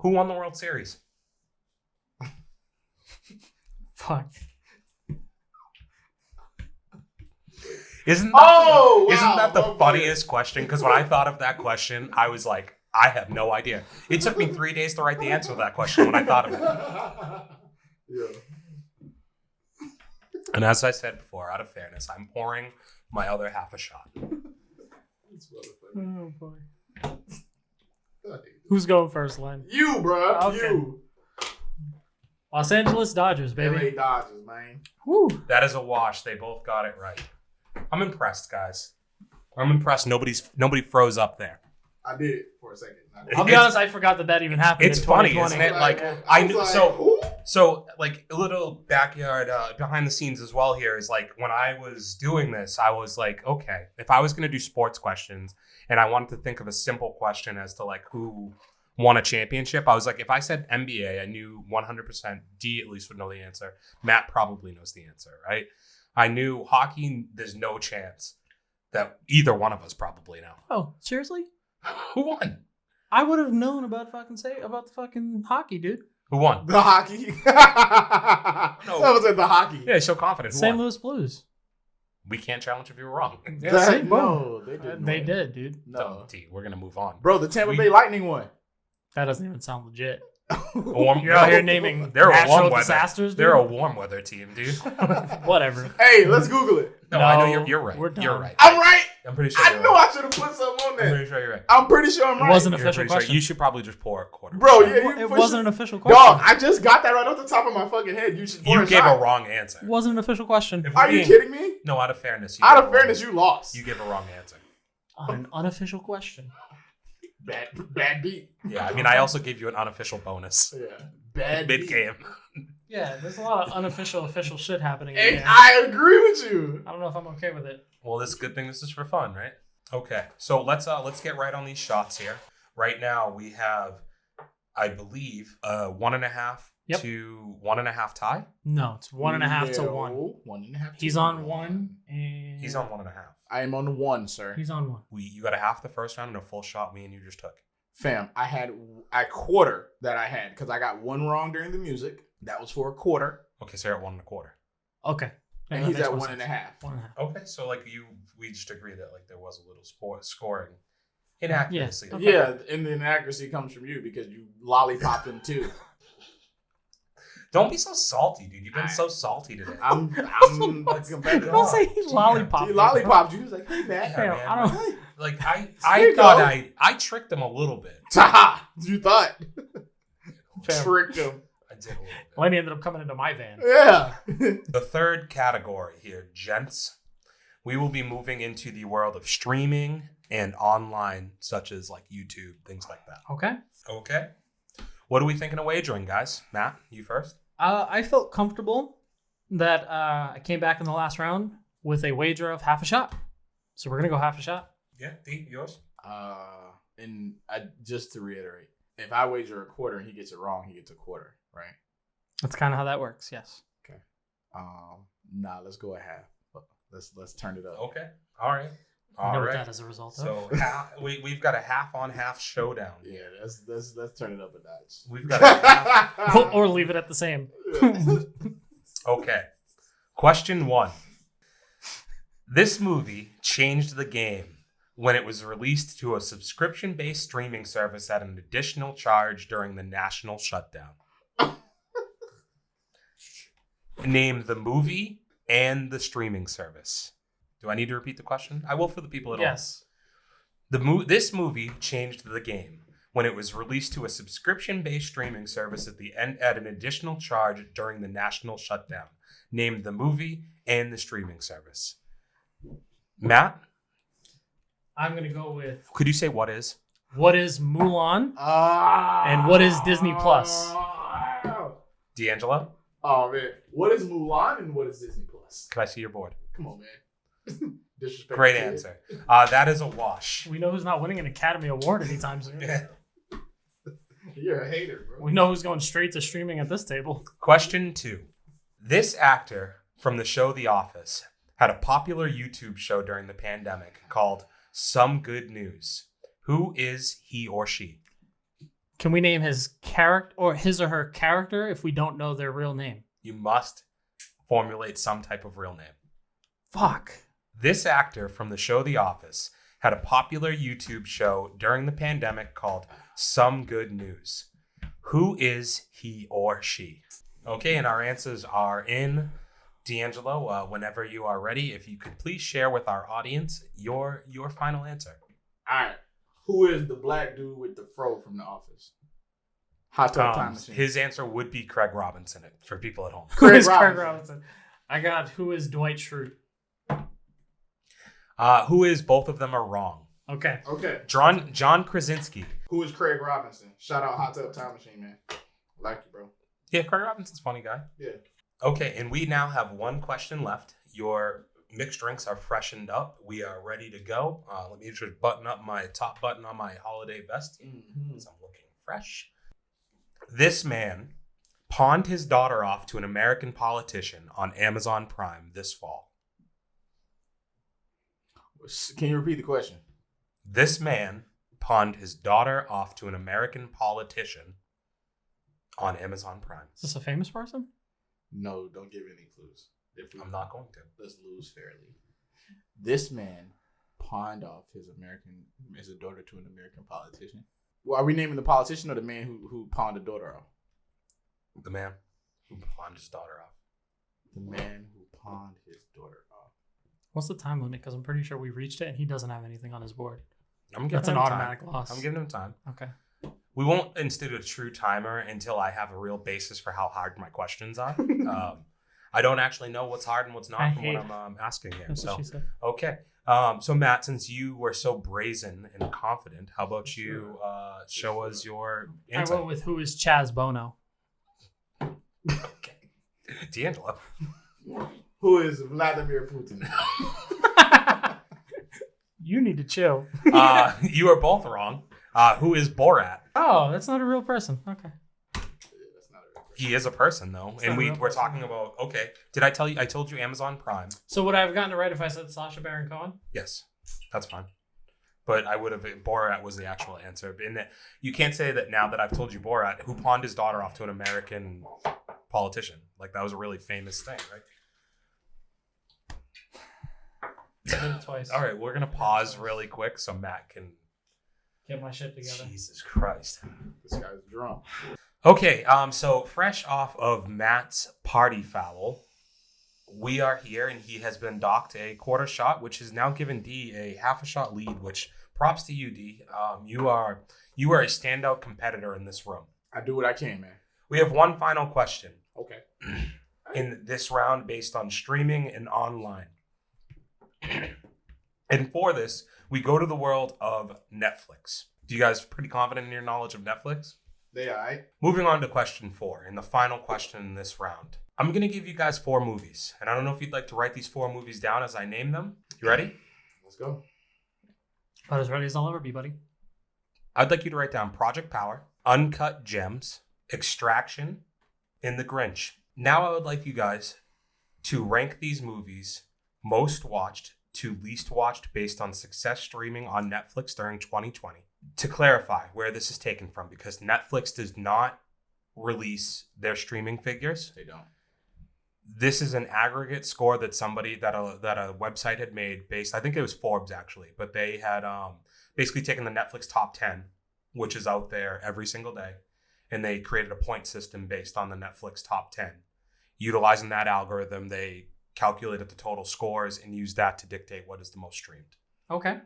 S1: Who won the World Series?
S2: Fuck.
S1: Isn't that the funniest question? Because when I thought of that question, I was like, I have no idea. It took me 3 days to write the answer to that question when I thought of it.
S4: Yeah.
S1: And as I said before, out of fairness, I'm pouring my other half a shot.
S2: Oh boy.
S4: God,
S2: Who's going first, Len?
S4: you, bro.
S2: Okay.
S4: You.
S2: Los Angeles Dodgers, baby.
S4: LA Dodgers, man.
S2: Woo.
S1: That is a wash. They both got it right. I'm impressed, guys. I'm impressed. Nobody froze up there.
S4: I did it for a second.
S2: I'll be honest, I forgot that even happened.
S1: It's
S2: in
S1: funny,
S2: 2020.
S1: isn't it? Like
S4: I
S1: I
S4: was
S1: knew
S4: like, who?
S1: so like a little backyard behind the scenes as well here is like when I was doing this, I was like, okay, if I was going to do sports questions and I wanted to think of a simple question as to like who won a championship, I was like, if I said NBA, I knew 100% D at least would know the answer. Matt probably knows the answer, right? I knew hockey, there's no chance that either one of us probably know.
S2: Oh, seriously?
S1: Who won?
S2: I would have known about the fucking hockey, dude.
S1: Who won?
S4: The hockey. That was at the hockey.
S1: Yeah, so confident. Who
S2: St.
S1: won?
S2: Louis Blues.
S1: We can't challenge if you were wrong.
S2: Yeah,
S4: That-
S2: see, boom.
S4: no, they didn't.
S2: They
S4: win.
S2: did, dude.
S4: No.
S1: D, we're gonna move on.
S3: Bro, the Tampa
S1: We-
S3: Bay Lightning won.
S2: That doesn't even sound legit.
S1: Warm,
S2: You're out here naming
S1: they're a
S2: natural
S1: warm weather.
S2: disasters, dude?
S1: They're a warm weather team, dude.
S2: Whatever.
S4: Hey, let's Google it.
S1: No, I know
S2: No,
S1: you're right.
S2: we're done.
S1: You're right.
S4: I'm right.
S1: I'm pretty sure.
S4: I
S1: you're
S4: knew
S1: right.
S4: I should have put something on
S1: I'm
S4: there.
S1: pretty sure you're right.
S4: I'm pretty sure I'm
S2: It
S4: right.
S2: wasn't an
S1: You're
S2: official
S1: pretty sure.
S2: question.
S1: You should probably just pour a quarter.
S4: Bro,
S1: percent.
S4: yeah, you
S2: It
S4: push
S2: wasn't
S4: it.
S2: an official question.
S4: Dog, I just got that right off the top of my fucking head. You should pour
S1: You
S4: a
S1: gave
S4: shot.
S1: a wrong answer.
S2: It wasn't an official question.
S1: If
S4: Are
S1: we're
S4: you
S1: being-
S4: kidding me?
S1: No, out of fairness.
S4: Out
S1: gave
S4: of
S1: a wrong-
S4: fairness, you lost.
S1: You gave a wrong answer.
S2: On an unofficial question.
S4: Bad beat.
S1: Yeah, I mean, I also gave you an unofficial bonus
S4: Yeah. Bad
S1: mid
S4: beat.
S1: game.
S2: Yeah, there's a lot of unofficial, official shit happening in
S4: And
S2: here.
S4: I agree with you.
S2: I don't know if I'm okay with it.
S1: Well, this is a good thing. This is for fun, right? Okay, so let's get right on these shots here. Right now we have, I believe, 1.5
S2: Yep.
S1: to 1.5 tie.
S2: No, it's 1.5 to
S3: No,
S2: 1.
S3: 1.5.
S2: He's on 1, and
S1: He's on 1.5.
S3: I am on 1, sir.
S2: He's on 1.
S1: You got a half the first round and a full shot. Me and you just took.
S3: Fam, I had a quarter that I had because I got one wrong during the music. That was for a quarter,
S1: Okay, so you're at 1.25.
S2: Okay.
S3: and
S2: that
S3: he's
S2: makes
S3: at
S2: more
S3: 1.5.
S2: sense. 1.5.
S1: Okay, so like we just agree that like there was a little scoring inaccuracy.
S2: Yeah, okay.
S3: Yeah, and the inaccuracy comes from you because you lollipopped him too.
S1: Don't be so salty, dude. You've been so salty today.
S3: I'm a competitor.
S2: Don't say he
S1: Damn.
S2: lollipop.
S3: He lollipopped you. He was like, "Hey, man."
S1: Yeah,
S2: Fam,
S1: man.
S2: I don't.
S1: Like
S3: Here
S1: I
S3: you
S1: thought
S3: go.
S1: I tricked him a little bit.
S3: Ta! You thought
S2: Fam.
S3: tricked him.
S1: I did a little bit.
S2: Lenny ended up coming into my van.
S3: Yeah.
S1: The third category here, gents, we will be moving into the world of streaming and online, such as like YouTube, things like that.
S2: Okay.
S1: Okay. What are we thinking of wagering, guys? Matt, you first.
S2: I felt comfortable that I came back in the last round with a wager of half a shot. So we're going to go half a shot.
S1: Yeah, D, yours.
S3: And just to reiterate, if I wager a quarter and he gets it wrong, he gets a quarter, right?
S2: That's kind of how that works. Yes.
S3: Nah, let's go a half. Let's turn it up.
S1: Okay. All right.
S2: I
S1: All
S2: know what
S1: right.
S2: that is a result of.
S1: So we've got a half on half showdown.
S3: Yeah, let's turn it up a notch.
S1: We've got a half.
S2: Or leave it at the same.
S1: Okay. Question 1. This movie changed the game when it was released to a subscription-based streaming service at an additional charge during the national shutdown. Name the movie and the streaming service. Do I need to repeat the question? I will for the people at home.
S2: Yes.
S1: This movie changed the game when it was released to a subscription-based streaming service at an additional charge during the national shutdown. Name the movie and the streaming service. Matt?
S2: I'm going to go with
S1: Could you say what is?
S2: Mulan and what is Disney Plus?
S1: D'Angelo?
S4: Oh man, what is Mulan and what is Disney Plus?
S1: Can I see your board?
S4: Come on, man. Disrespect.
S1: Great
S4: kid.
S1: answer. That is a wash.
S2: We know who's not winning an Academy Award anytime soon.
S4: You're a hater, bro.
S2: We know who's going straight to streaming at this table.
S1: Question 2. This actor from the show The Office had a popular YouTube show during the pandemic called Some Good News. Who is he or she?
S2: Can we name his character or his or her character if we don't know their real name?
S1: You must formulate some type of real name.
S2: Fuck.
S1: This actor from the show The Office had a popular YouTube show during the pandemic called Some Good News. Who is he or she? Okay, and our answers are in. D'Angelo, whenever you are ready, if you could please share with our audience your final answer.
S4: All right. Who is the black dude with the fro from The Office? Hot Tub Time Machine.
S1: His answer would be Craig Robinson for people at home.
S2: Who is Craig Robinson? I got who is Dwight Schrute.
S1: Who is both of them are wrong.
S2: Okay.
S4: Okay.
S1: John Krasinski.
S4: Who is Craig Robinson? Shout out Hot Tub Time Machine, man. Like you, bro.
S1: Yeah, Craig Robinson's a funny guy.
S4: Yeah.
S1: Okay, and we now have one question left. Your mixed drinks are freshened up. We are ready to go. Let me just button up my top button on my holiday vest because I'm looking fresh. This man pawned his daughter off to an American politician on Amazon Prime this fall.
S4: Can you repeat the question?
S1: This man pawned his daughter off to an American politician on Amazon Prime.
S2: Is this a famous person?
S4: No, don't give any clues.
S1: I'm not going to.
S4: Let's lose fairly. This man pawned off his daughter to an American politician. Well, are we naming the politician or the man who pawned the daughter off?
S1: The man who pawned his daughter off.
S4: The man who pawned his daughter off.
S2: What's the time limit? Because I'm pretty sure we reached it and he doesn't have anything on his board.
S1: That's
S2: an automatic loss.
S1: I'm giving him time.
S2: Okay.
S1: We won't institute a true timer until I have a real basis for how hard my questions are. I don't actually know what's hard and what's not from what I'm asking here.
S2: That's what she said.
S1: Okay. So Matt, since you were so brazen and confident, how about you show us your answer?
S2: I went with who is Chaz Bono.
S1: Okay. D'Angelo.
S4: Who is Vladimir Putin?
S2: You need to chill.
S1: You are both wrong. Who is Borat?
S2: Oh, that's not a real person. Okay.
S1: He is a person, though.
S2: It's
S1: And
S2: not a real
S1: we're
S2: person.
S1: talking about, okay. Did I tell you? I told you Amazon Prime.
S2: So would I have gotten it right if I said Sacha Baron Cohen?
S1: Yes, that's fine. But I would have, Borat was the actual answer. And you can't say that now that I've told you Borat, who pawned his daughter off to an American politician. Like, that was a really famous thing, right?
S2: I did it twice.
S1: All right, we're going to pause really quick so Matt can...
S2: Get my shit together.
S1: Jesus Christ.
S4: This guy's drunk.
S1: Okay, so fresh off of Matt's party foul, we are here and he has been docked a quarter shot, which has now given D a half a shot lead, which props to you, D. You are a standout competitor in this room.
S4: I do what I can, man.
S1: We have one final question
S4: Okay.
S1: in this round based on streaming and online. And for this, we go to the world of Netflix. Do you guys pretty confident in your knowledge of Netflix?
S4: They all right.
S1: Moving on to question 4, and the final question in this round. I'm going to give you guys 4 movies, and I don't know if you'd like to write these 4 movies down as I name them. You ready?
S4: Let's go.
S2: About as ready as I'll ever be, buddy.
S1: I'd like you to write down Project Power, Uncut Gems, Extraction, and The Grinch. Now I would like you guys to rank these movies most watched to least watched based on success streaming on Netflix during 2020. To clarify where this is taken from, because Netflix does not release their streaming figures.
S4: They don't.
S1: This is an aggregate score that a website had made based. I think it was Forbes actually, but they had basically taken the Netflix top 10, which is out there every single day, and they created a point system based on the Netflix top 10. Utilizing that algorithm, they calculated the total scores and used that to dictate what is the most streamed.
S2: Okay.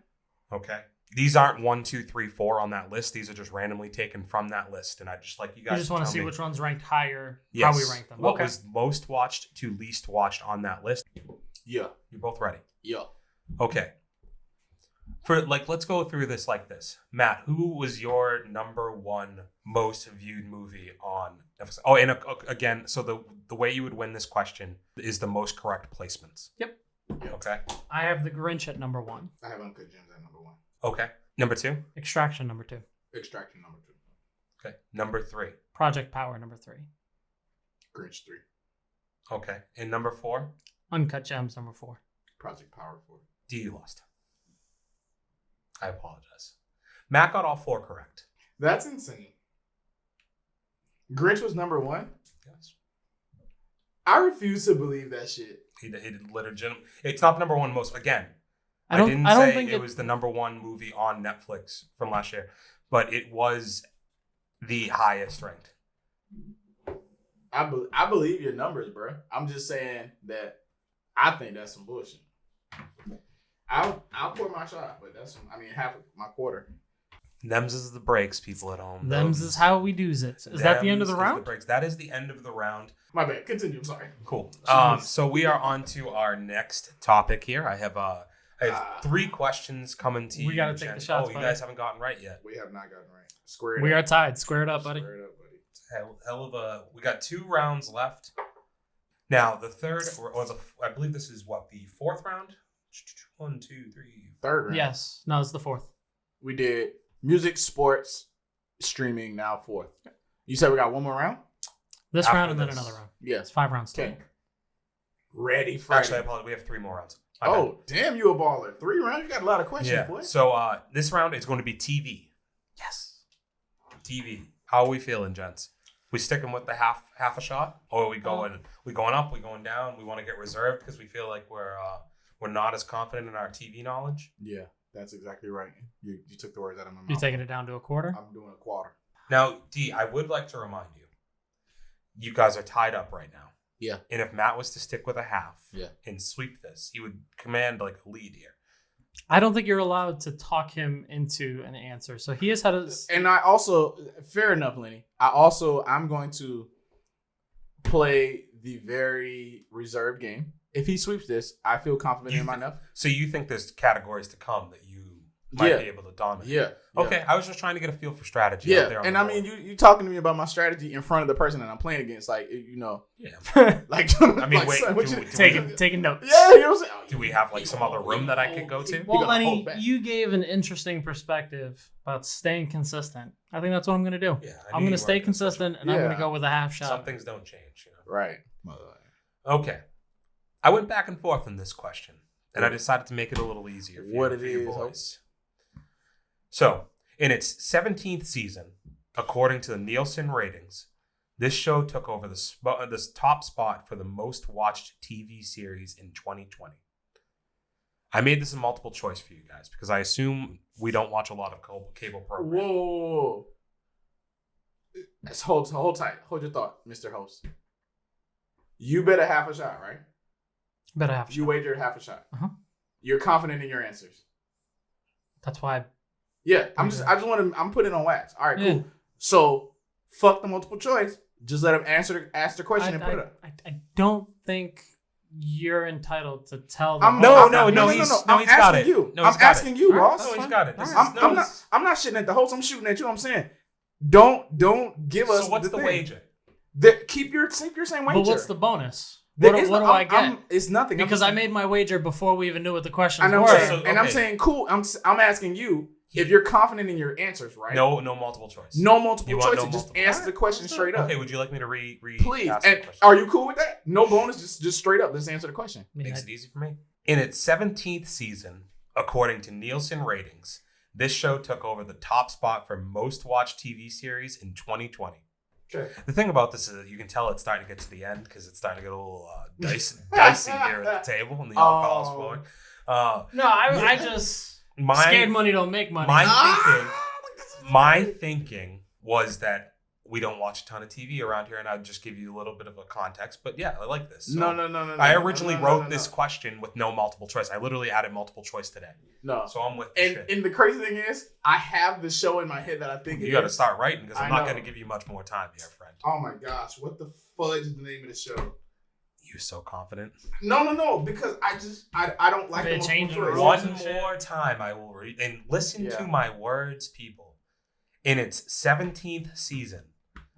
S1: Okay. These aren't 1, 2, 3, 4 on that list. These are just randomly taken from that list. And I just like you guys.
S2: You just want to
S1: tell
S2: see
S1: me,
S2: which one's ranked higher,
S1: yes,
S2: how we rank them.
S1: What
S2: Okay.
S1: was most watched to least watched on that list?
S3: Yeah.
S1: You're both ready.
S3: Yeah.
S1: Okay. Let's go through this like this. Matt, who was your number one most viewed movie on Netflix? Oh, and again, so the way you would win this question is the most correct placements.
S2: Yep.
S1: Okay.
S2: I have The Grinch at number 1.
S3: I have Uncut Gems at number 1.
S1: Okay. Number 2.
S2: Extraction number 2.
S3: Extraction number 2.
S1: Okay. Number 3.
S2: Project Power number 3.
S3: Grinch 3.
S1: Okay. And number 4.
S2: Uncut Gems number 4.
S3: Project Power 4.
S1: D, you lost. I apologize. Matt got all 4 correct.
S3: That's insane. Grinch was number 1?
S1: Yes.
S3: I refuse to believe that shit.
S1: He did legitimately. It's not the number 1 most. Again, I
S2: don't
S1: didn't say
S2: think
S1: it was the number 1 movie on Netflix from last year, but it was the highest ranked.
S3: I believe your numbers, bro. I'm just saying that I think that's some bullshit. I'll pour my shot, but half of my quarter.
S1: Them's is the breaks, people at home.
S2: Them's is how we do's it. Is that the end of the round?
S1: That is the end of the round.
S3: My bad. Continue. I'm sorry.
S1: Cool.
S2: Jeez.
S1: So we are on to our next topic here. I have 3 questions coming to you.
S2: We gotta take
S1: Jen.
S2: the shots,
S1: you
S2: buddy.
S1: guys haven't gotten right yet.
S3: We have not gotten right. Square it
S2: We
S3: up.
S2: are tied. Square it up, buddy.
S3: Square it up, buddy.
S1: Hell of a. We got 2 rounds left. Now the third, I believe this is what, the 4th round. 1, 2, 3.
S3: Third round.
S2: Yes. No, it's the 4th.
S3: We did music, sports, streaming. Now 4th. You said we got one more round.
S2: This
S1: After
S2: round and then
S1: this.
S2: another round.
S3: Yes.
S2: It's 5 rounds.
S3: Okay.
S2: Total.
S3: Ready for
S1: Actually, I apologize. We have 3 more rounds. My bad.
S3: Oh, damn, you a baller. 3 rounds. You got a lot of questions,
S1: Yeah.
S3: boy.
S1: So this round is going to be TV.
S2: Yes.
S1: TV. How are we feeling, gents? We sticking with the half a shot, or are we going up? We going down? We want to get reserved because we feel like we're not as confident in our TV knowledge.
S3: Yeah, that's exactly right. You took the words out of my mouth.
S2: You taking it down to a quarter?
S3: I'm doing a quarter.
S1: Now, D, I would like to remind you, you guys are tied up right now.
S3: Yeah.
S1: And if Matt was to stick with a half
S3: Yeah.
S1: and sweep this, he would command like a lead here.
S2: I don't think you're allowed to talk him into an answer. So he has had a.
S3: And I also, fair enough, Lenny. I'm going to play the very reserved game. If he sweeps this, I feel confident in enough.
S1: So you think there's categories to come that you might be able to dominate?
S3: Yeah.
S1: Okay, I was just trying to get a feel for strategy out there.
S3: Yeah,
S1: on
S3: and
S1: the
S3: I
S1: board.
S3: mean, you talking to me about my strategy in front of the person that I'm playing against, like, you know,
S1: Yeah.
S3: like.
S1: I mean,
S3: like,
S1: wait,
S3: son, what
S1: do
S3: you-
S1: we-
S2: taking notes.
S3: Yeah, you know what I'm saying?
S1: Do we have like some other room that I could go to?
S2: Well,
S3: gonna
S2: Lenny,
S3: hold back.
S2: you gave an interesting perspective about staying consistent. I think that's what I'm going to do.
S1: Yeah,
S2: I'm going to stay consistent, and I'm going to
S3: Yeah.
S2: go with a half shot.
S1: Some things don't change. You know?
S3: Right.
S1: Okay. I went back and forth on this question, and I decided to make it a little easier for you boys. So, in its 17th season, according to the Nielsen ratings, this show took over this top spot for the most watched TV series in 2020. I made this a multiple choice for you guys because I assume we don't watch a lot of cable programs.
S3: Whoa. Let's hold tight. Hold your thought, Mr. Host. You bet a half a shot, right?
S2: Bet a half shot.
S3: You wagered half a shot.
S2: Uh-huh.
S3: You're confident in your answers.
S2: That's why.
S3: Yeah, I'm putting it on wax. All right,
S2: Yeah.
S3: cool. So fuck the multiple choice. Just let him ask the question and put it up.
S2: I don't think you're entitled to tell them.
S3: I'm
S1: asking
S3: you.
S1: No, he's
S3: I'm
S1: got
S3: asking
S1: it.
S3: you, boss.
S1: No, he's got it.
S3: I'm not shitting at the host. I'm shooting at you. Know what I'm saying, don't give us.
S1: So what's the
S3: thing.
S1: wager?
S3: Keep your same wager.
S2: But what's the bonus?
S3: There
S2: What
S3: is
S2: do
S3: no-
S2: I get?
S3: it's nothing.
S2: Because I made my wager before we even knew what the questions
S3: I know.
S2: were.
S3: What I'm saying.
S1: So,
S3: And I'm
S1: okay.
S3: saying, cool. I'm asking you if you're confident in your answers, right?
S1: No multiple choice.
S3: No multiple
S1: You want
S3: choice.
S1: no
S3: Just
S1: multiple-
S3: answer the question straight up.
S1: Okay, would you like me to
S3: Please.
S1: ask the
S3: And
S1: question?
S3: are you cool with that? No bonus. Just straight up. Just answer the question.
S2: I mean,
S1: Makes it easy for me. In its 17th season, according to Nielsen ratings, this show took over the top spot for most watched TV series in 2020.
S3: Okay.
S1: The thing about this is that you can tell it's starting to get to the end because it's starting to get a little dicey here at the table and the alcohol's flowing.
S2: No, I just scared money don't make money.
S1: My thinking was that we don't watch a ton of TV around here, and I'd just give you a little bit of a context. But yeah, I like this. So
S3: No.
S1: I originally wrote this question with no multiple choice. I literally added multiple choice today.
S3: No.
S1: So I'm with
S3: And the crazy thing is, I have the show in my head that I think
S1: you got to start writing because I'm not going to give you much more time here, friend.
S3: Oh my gosh, what the fudge is the name of the show?
S1: You so confident.
S3: No, because I don't like
S2: They
S3: the
S2: change
S3: multiple
S2: the
S3: choice.
S2: rules.
S1: One more time I will read and listen
S3: Yeah.
S1: to my words, people. In its 17th season,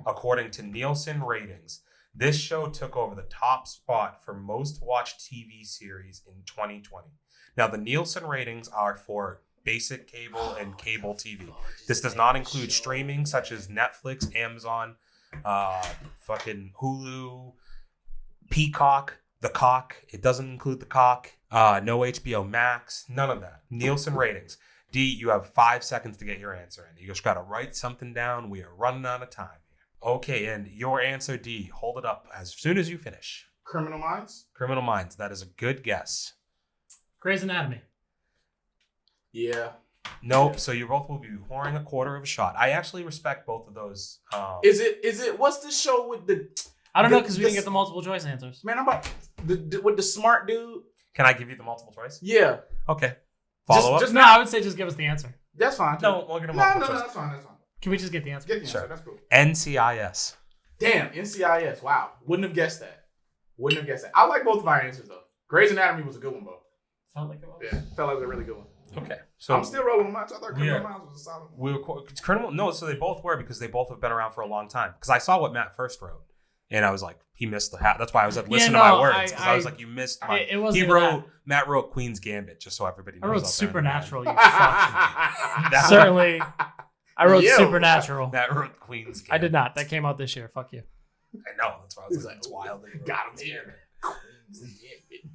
S1: according to Nielsen ratings, this show took over the top spot for most watched TV series in 2020. Now, the Nielsen ratings are for basic cable and cable TV. This does not include streaming such as Netflix, Amazon, fucking Hulu, Peacock, The Cock. It doesn't include The Cock. No HBO Max. None of that. Nielsen ratings. D, you have 5 seconds to get your answer in. You just got to write something down. We are running out of time here. Okay, and your answer, D, hold it up as soon as you finish.
S3: Criminal Minds?
S1: Criminal Minds. That is a good guess.
S2: Grey's Anatomy.
S3: Yeah.
S1: Nope. So you both will be pouring a quarter of a shot. I actually respect both of those.
S3: Is it? What's the show with the?
S2: I don't know because we didn't get the multiple choice answers.
S3: Man, I'm about with the smart dude.
S1: Can I give you the multiple choice?
S3: Yeah.
S1: Okay. Follow up?
S2: No, I would say just give us the answer.
S3: That's fine.
S1: No, we're gonna
S3: No,
S1: multiple choice.
S3: that's fine.
S2: Can we just get the answer?
S3: Get the
S1: Sure.
S3: answer. That's cool.
S1: NCIS.
S3: Damn, NCIS. Wow. Wouldn't have guessed that. I like both of our answers though. Grey's Anatomy was a good one, though.
S2: Felt like it was.
S3: Yeah, felt like it was a really good one.
S1: Okay. So
S3: I'm still rolling with mine. I thought Criminal
S1: Yeah.
S3: Minds was a solid one.
S1: we were criminal. No, so they both were because they both have been around for a long time. Because I saw what Matt first wrote, and I was like, he missed the hat. That's why I was like, listen to my words because I was like, you missed my.
S2: It wasn't
S1: He
S2: even
S1: wrote Matt wrote Queen's Gambit just so everybody knows.
S2: I wrote
S1: out there.
S2: Supernatural. You fuck.
S1: That-
S2: Certainly, I wrote
S3: Yo.
S2: Supernatural.
S1: Matt wrote Queen's Gambit.
S2: I did not. That came out this year. Fuck you.
S1: I know. That's why I was
S3: He's
S1: like,
S3: like,
S1: it's wild. That he wrote
S3: got him
S1: Queen's
S3: here.
S1: Gambit.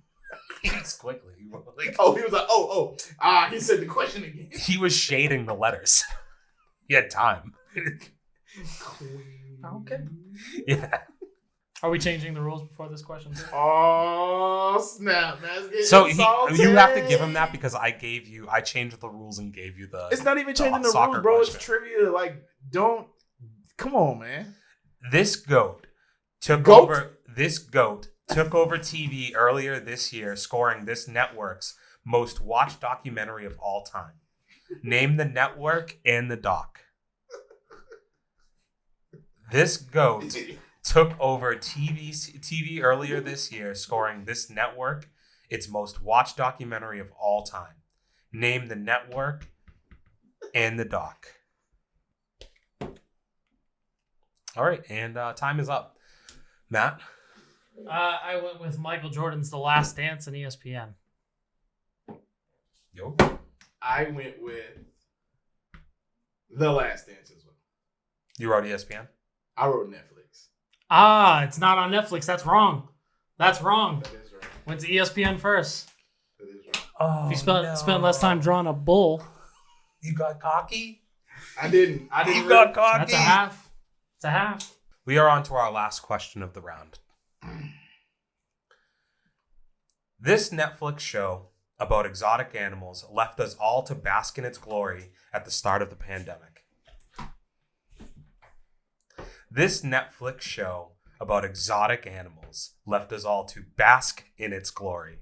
S1: It's quickly. He wrote, like,
S3: Oh, he was like, he said the question again.
S1: he was shading the letters. He had time.
S2: Okay.
S1: Yeah.
S2: Are we changing the rules before this question? Too?
S3: Oh snap, man! It's getting
S1: So
S3: salty.
S1: you have to give him that because I changed the rules and gave you the.
S3: It's not even changing the
S1: soccer
S3: rules, bro. It's
S1: question.
S3: trivia. Like, don't. Come on, man.
S1: This goat took
S3: Goat?
S1: over. This goat took over TV earlier this year, scoring this network's most watched documentary of all time. Name the network and the doc. This goat took over TV earlier this year, scoring this network its most watched documentary of all time. Name the network and the doc. All right, and time is up. Matt?
S2: I went with Michael Jordan's The Last Dance on ESPN.
S1: Yo.
S3: I went with The Last Dance as well.
S1: You wrote ESPN?
S3: I wrote Netflix.
S2: It's not on Netflix. That's wrong. That's wrong.
S3: That is right.
S2: Went to ESPN first.
S3: That is right.
S1: Oh,
S2: If you spent less time drawing a bull,
S1: You got cocky?
S3: I didn't.
S1: You got cocky?
S2: that's a half. It's a half.
S1: We are on to our last question of the round. This Netflix show about exotic animals left us all to bask in its glory at the start of the pandemic. This Netflix show about exotic animals left us all to bask in its glory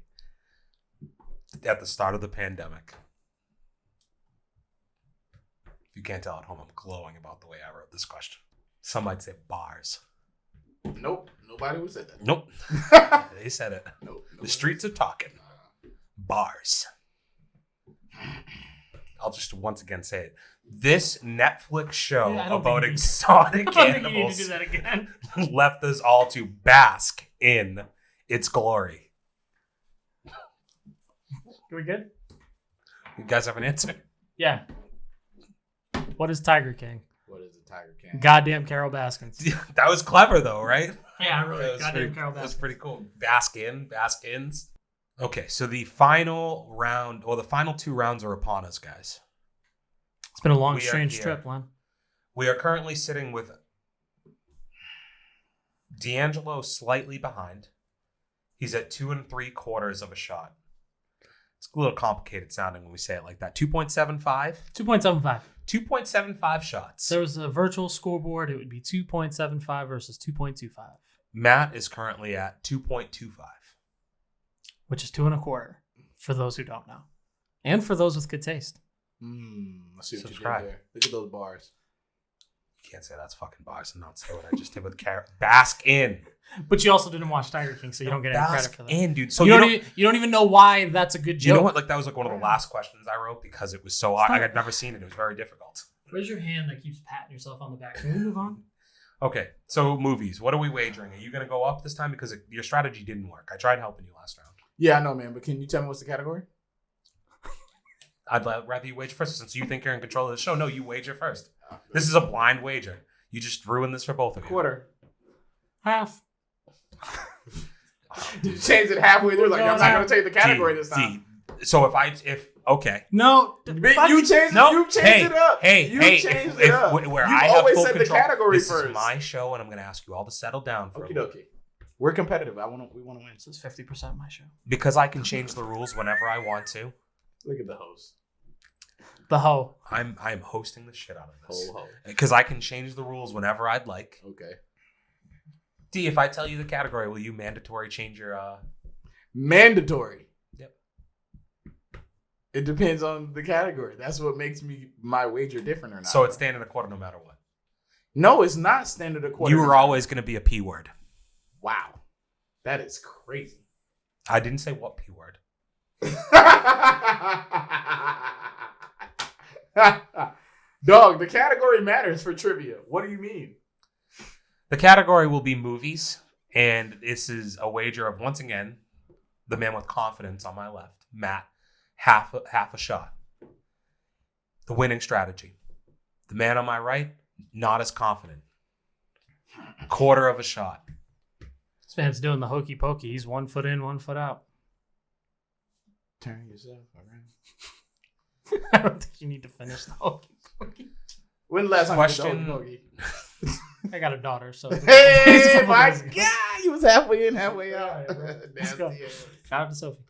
S1: at the start of the pandemic. If you can't tell at home, I'm glowing about the way I wrote this question. Some might say bars.
S3: Nope. Nobody would say that.
S1: Nope. They said it.
S3: Nope.
S1: The streets are talking. Bars. I'll just once again say it. This Netflix show
S2: Yeah, I don't
S1: about
S2: think you-
S1: exotic
S2: I don't think you need to
S1: animals
S2: do that again.
S1: left us all to bask in its glory.
S2: Are we good?
S1: You guys have an answer?
S2: Yeah. What is Tiger King?
S3: What is a Tiger King?
S2: Goddamn Carol Baskins.
S1: That was clever though, right?
S2: Yeah, really.
S1: That was
S2: Goddamn Carol
S1: That's
S2: Baskins.
S1: pretty cool. Baskins. Okay, so the final round, or the final two rounds are upon us, guys.
S2: It's been a long,
S1: We are
S2: strange
S1: here.
S2: trip, Len.
S1: We are currently sitting with D'Angelo slightly behind. He's at 2 3/4 of a shot. It's a little complicated sounding when we say it like that. 2.75?
S2: 2.75.
S1: 2.75 shots.
S2: If there was a virtual scoreboard, it would be 2.75 versus 2.25,
S1: Matt is currently at 2.25.
S2: which is 2 1/4 for those who don't know. And for those with good taste.
S4: Let's see what
S1: Subscribe.
S4: you did there. Look at those bars.
S1: You can't say that's fucking bars and not say what I just did with Bask in.
S2: But you also didn't watch Tiger King, so you don't get any credit
S1: Bask
S2: for that.
S1: in, dude. So
S2: you don't even know why that's a good joke.
S1: You know what? Like, that was like one of the last questions I wrote because it was so... I had never seen it. It was very difficult.
S2: Where's your hand that keeps patting yourself on the back? Can we move on?
S1: Okay, so movies. What are we wagering? Are you going to go up this time? Because your strategy didn't work. I tried helping you last round.
S4: Yeah, I know, man. But can you tell me what's the category?
S1: I'd rather you wager first. Since you think you're in control of the show, no, you wager first. This is a blind wager. You just ruined this for both of you.
S4: Quarter.
S2: Half.
S4: Did you change it halfway through? Like,
S2: No,
S4: I'm not
S2: no.
S4: going to take the category this time.
S1: So okay.
S2: No.
S4: You changed
S1: No,
S4: you changed it up. You changed it up.
S1: Where
S4: you
S1: I have
S4: always
S1: full
S4: said
S1: control,
S4: the category
S1: this
S4: first.
S1: is my show, and I'm going to ask you all to settle down for a
S4: Okie
S1: minute.
S4: dokie. We're competitive. We want to win.
S2: This is 50% my show.
S1: Because I can change the rules whenever I want to.
S4: Look at the host.
S2: The hoe.
S1: I am hosting the shit out of this.
S4: Ho.
S1: Because I can change the rules whenever I'd like.
S4: Okay.
S1: D, if I tell you the category, will you mandatory change your...
S4: Mandatory.
S1: Yep.
S4: It depends on the category. That's what makes my wager different or not.
S1: So it's standing a quarter no matter what.
S4: No, it's not standard a quarter.
S1: You were always going to be a P word.
S4: Wow. That is crazy.
S1: I didn't say what P word.
S4: Dog, the category matters for trivia. What do you mean?
S1: The category will be movies, and this is a wager of, once again, the man with confidence on my left, Matt, half a shot. The winning strategy. The man on my right, not as confident. Quarter of a shot.
S2: This man's doing the hokey pokey. He's 1 foot in, 1 foot out.
S4: Turn yourself around.
S2: I don't think you need to finish the hokey pokey.
S4: When the last time
S1: Question-
S4: you did the hokey?
S2: I got a daughter, so.
S4: Hey, my God. He was halfway in, halfway out.
S2: Let's go.
S4: Nasty ass.
S2: Shout out to Sophie.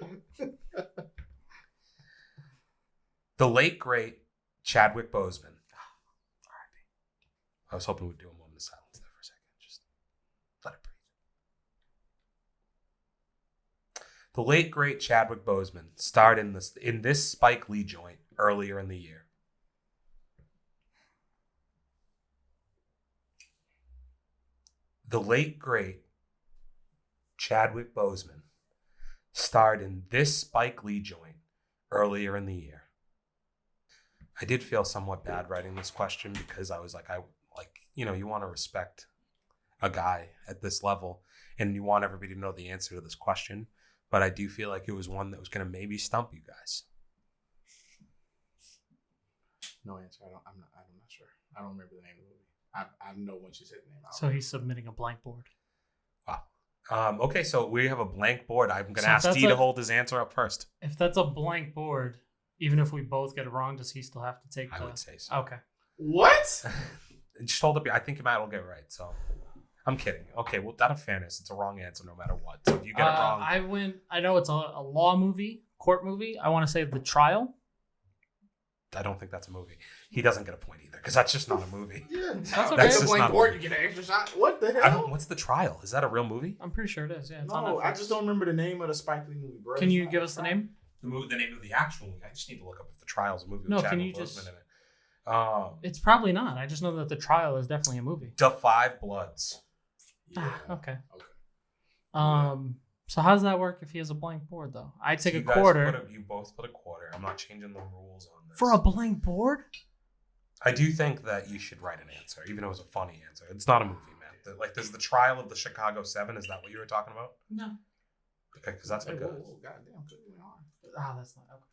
S1: The late, great Chadwick Boseman. I was hoping we'd do a moment of silence there for a second. Just let it breathe. The late, great Chadwick Boseman starred in this Spike Lee joint earlier in the year. The late, great Chadwick Boseman starred in this Spike Lee joint earlier in the year. I did feel somewhat bad writing this question because I was like, you want to respect a guy at this level and you want everybody to know the answer to this question. But I do feel like it was one that was going to maybe stump you guys.
S4: No answer. I'm not sure. I don't remember the name of the movie. I know when she said the name.
S2: So he's submitting a blank board.
S1: Wow. Okay, so we have a blank board. I'm going to
S2: So
S1: ask
S2: that's
S1: D to hold his answer up first.
S2: If that's a blank board, even if we both get it wrong, does he still have to take
S1: I
S2: the...
S1: would say so.
S2: Okay.
S4: What?
S1: Just hold up. I think Matt will get it right. So I'm kidding. Okay, well, out of fairness, it's a wrong answer no matter what. So if you get it wrong,
S2: I know it's a law movie, court movie. I want to say The Trial.
S1: I don't think that's a movie. He doesn't get a point either because that's just not a movie.
S4: Yeah,
S2: That's okay.
S1: That's
S4: a
S1: just
S4: blank
S1: not a
S4: board.
S1: movie.
S4: You get an extra shot. What the hell?
S1: What's The Trial? Is that a real movie?
S2: I'm pretty sure it is. Yeah, it's on
S4: No, I
S2: Netflix.
S4: just don't remember the name of the Spike Lee movie, bro.
S2: Can you give us the name?
S1: The name of the actual movie. I just need to look up if The Trial's a movie. With
S2: No, can
S1: Chadwick
S2: you just-
S1: Boseman in it.
S2: It's probably not. I just know that The Trial is definitely a movie.
S1: The Five Bloods.
S2: Ah, okay.
S4: Okay.
S2: So how does that work if he has a blank board though? I take
S1: So
S2: a
S1: you guys
S2: quarter
S1: you both put a quarter. I'm not changing the rules on this.
S2: for a blank board.
S1: I do think that you should write an answer, even though it was a funny answer. It's not a movie, man. There's the Trial of the Chicago 7. Is that what you were talking about?
S2: No.
S1: Okay, because that's
S4: Hey,
S1: like
S4: whoa,
S1: a...
S4: whoa, goddamn, put me on.
S2: Ah, that's not okay.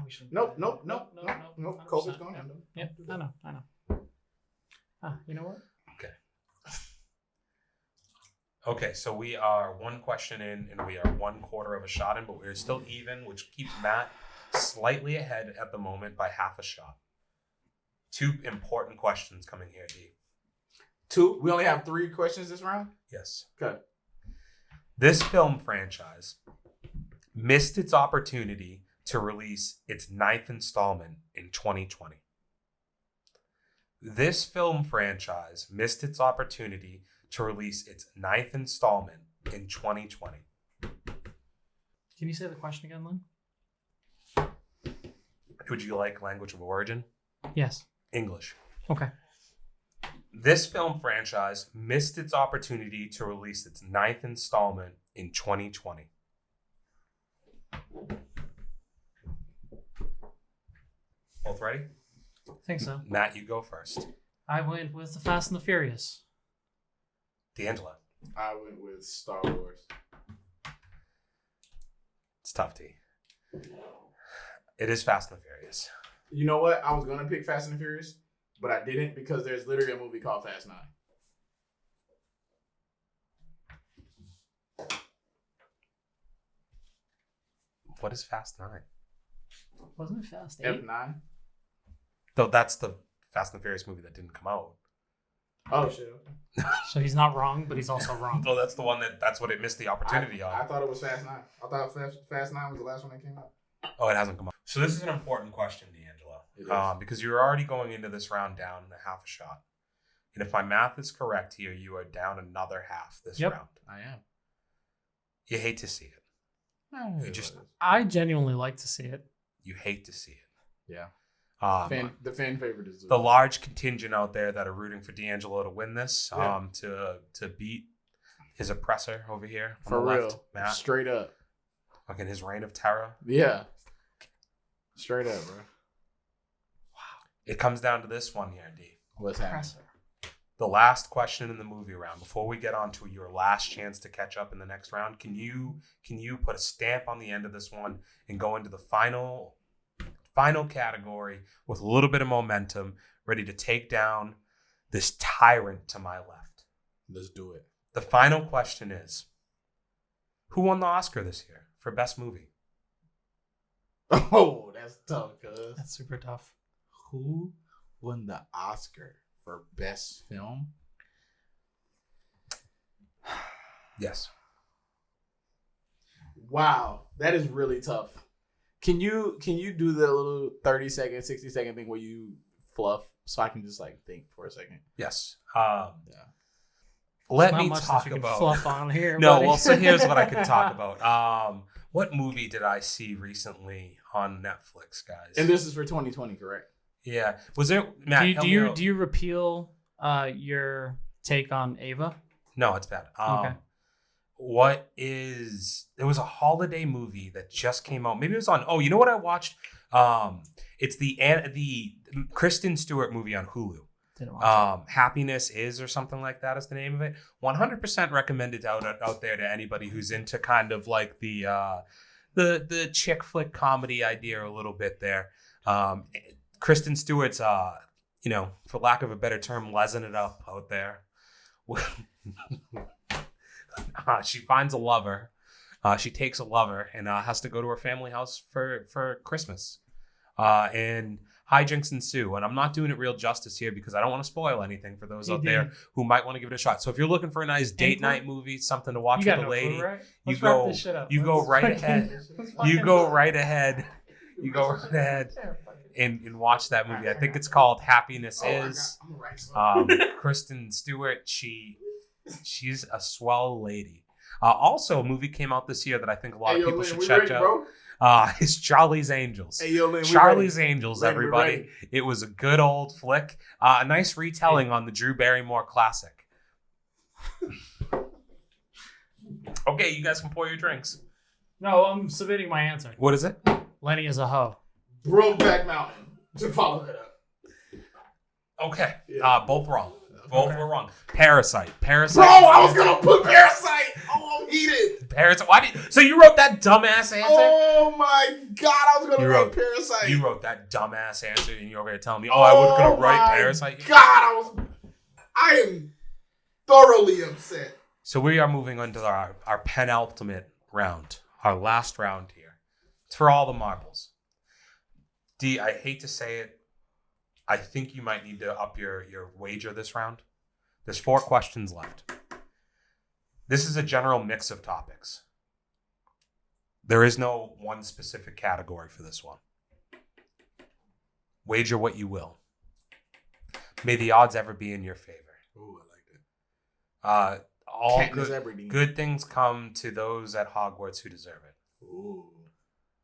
S2: We should.
S4: Nope.
S2: 100%.
S4: COVID's going on.
S2: Yep, I know. You know what?
S1: Okay, so we are one question in, and we are 1/4 of a shot in, but we're still even, which keeps Matt slightly ahead at the moment by half a shot. Two important questions coming here, D.
S4: 2? We only have 3 questions this round?
S1: Yes.
S4: Okay.
S1: This film franchise missed its opportunity to release its 9th installment in 2020. This film franchise missed its opportunity to release its 9th installment in 2020.
S2: Can you say the question again, Lynn?
S1: Would you like language of origin?
S2: Yes.
S1: English.
S2: Okay.
S1: This film franchise missed its opportunity to release its 9th installment in 2020. Both ready?
S2: I think so.
S1: Matt, you go first.
S2: I went with The Fast and the Furious.
S1: D'Angelo.
S4: I went with Star Wars.
S1: It's tough, D. It is Fast and the Furious.
S4: You know what? I was gonna pick Fast and the Furious, but I didn't because there's literally a movie called Fast 9.
S1: What is Fast 9?
S2: Wasn't it Fast 8?
S4: F9.
S1: Though that's the Fast and the Furious movie that didn't come out.
S4: Oh shit.
S2: So he's not wrong, but he's also wrong.
S1: So that's the one that's what it missed the opportunity
S4: I
S1: on.
S4: thought it was Fast 9. I thought Fast 9 was the last one that came out.
S1: Oh, it hasn't come out. So this is an important question, D'Angelo. Because you're already going into this round down half a shot. And if my math is correct here, you are down another half this round.
S4: I am.
S1: You hate to see it. You just
S2: I genuinely like to see it.
S1: you hate to see it.
S4: Yeah.
S1: The
S4: fan favorite is
S1: large contingent out there that are rooting for D'Angelo to win this,
S4: Yeah.
S1: to beat his oppressor over here on
S4: for
S1: the
S4: real.
S1: left, Matt.
S4: Straight up.
S1: Fucking his reign of terror.
S4: Yeah. Straight up, bro.
S1: It comes down to this one here, D.
S4: What's happening?
S2: Oppressor.
S1: The last question in the movie round, before we get on to your last chance to catch up in the next round, can you put a stamp on the end of this one and go into the final category with a little bit of momentum, ready to take down this tyrant to my left?
S4: Let's do it.
S1: The final question is, who won the Oscar this year for Best Movie?
S4: Oh, that's tough, cuz.
S2: That's super tough.
S4: Who won the Oscar for Best Film?
S1: Yes.
S4: Wow, that is really tough. Can you do the little 30-second, 60-second thing where you fluff so I can just like think for a second?
S1: Yes.
S4: Yeah.
S1: Let
S2: Not
S1: me
S2: much that
S1: talk
S2: you can
S1: about.
S2: fluff on here.
S1: No,
S2: buddy.
S1: well, so here's what I could talk about. What movie did I see recently on Netflix, guys?
S4: And this is for 2020, correct?
S1: Yeah. Was there Matt?
S2: Do you repeal your take on Ava?
S1: No, it's bad.
S2: Okay.
S1: There was a holiday movie that just came out. Maybe it was on. Oh, you know what I watched? It's the Kristen Stewart movie on Hulu.
S2: Didn't watch
S1: Happiness Is, or something like that is the name of it. 100% recommended out there to anybody who's into kind of like the chick flick comedy idea a little bit there. Kristen Stewart's for lack of a better term, lesing it up out there. She finds a lover. She takes a lover and has to go to her family house for Christmas. And hijinks ensue. And I'm not doing it real justice here because I don't want to spoil anything for those out there who might want to give it a shot. So if you're looking for a nice date night movie, something to watch
S2: You
S1: with
S2: got
S1: a
S2: no
S1: lady,
S2: clue, right?
S1: you
S2: Let's wrap
S1: go
S2: this shit up.
S1: you go
S2: Let's
S1: right
S2: fucking-
S1: ahead.
S2: let's
S1: You
S2: fucking-
S1: go right ahead. You go right ahead and watch that movie. I think it's called Happiness Is. Kristen Stewart, she's a swell lady. Also, a movie came out this year that I think a lot of people should check out. It's Charlie's Angels.
S4: Hey, yo, Lynn,
S1: Charlie's Angels,
S4: Ready,
S1: everybody.
S4: ready.
S1: It was a good old flick. A nice retelling on the Drew Barrymore classic. Okay, you guys can pour your drinks.
S2: No, I'm submitting my answer.
S1: What is it?
S2: Lenny is a hoe.
S4: Brokeback Mountain. To follow that up.
S1: Okay.
S4: Yeah.
S1: Both wrong. Both were wrong. Parasite.
S4: Bro, I was gonna put Parasite. Oh, I'm heated.
S1: Parasite. So you wrote that dumbass answer?
S4: Oh my god, I was gonna
S1: You
S4: write
S1: wrote-
S4: Parasite.
S1: You wrote that dumbass answer and you're over here telling me, I was going to write
S4: my
S1: Parasite.
S4: God, I am thoroughly upset.
S1: So we are moving on to our penultimate round, our last round here. It's for all the marbles. D, I hate to say it. I think you might need to up your wager this round. There's 4 questions left. This is a general mix of topics. There is no one specific category for this one. Wager what you will. May the odds ever be in your favor.
S4: Ooh, I like that.
S1: All
S4: Katniss Everdeen.
S1: good things come to those at Hogwarts who deserve it.
S4: Ooh.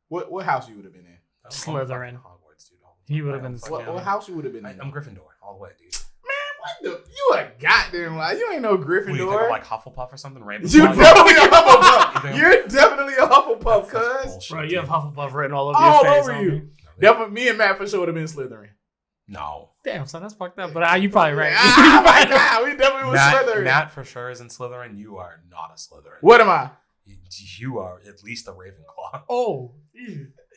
S4: What house you would have been in?
S1: I'm
S2: Slytherin.
S1: fucking Hogwarts, dude.
S2: He would have
S1: I
S2: been
S1: don't
S2: Slytherin.
S1: fucking
S4: What
S1: know.
S4: house you would have been in?
S1: I'm Gryffindor all the way, dude.
S4: Man, what the? You a goddamn lie. You ain't no
S1: What, do you think I'm
S4: Gryffindor.
S1: like Hufflepuff or something? Ravenclaw?
S4: You definitely a
S1: You
S4: Hufflepuff.
S1: think-
S4: You're definitely a Hufflepuff,
S1: That's
S4: cuz.
S1: bullshit,
S2: Bro, you
S1: dude.
S2: have Hufflepuff written all over
S4: All
S2: your face.
S4: over
S2: homie.
S4: you.
S1: No,
S4: Definitely, me and Matt for sure would have been Slytherin.
S1: No.
S2: Damn, son, that's fucked up. But you probably right.
S4: Ah, my God, we definitely was Slytherin.
S1: Matt for sure is in Slytherin. You are not a Slytherin.
S4: What am I?
S1: You are at least a Ravenclaw.
S2: Oh.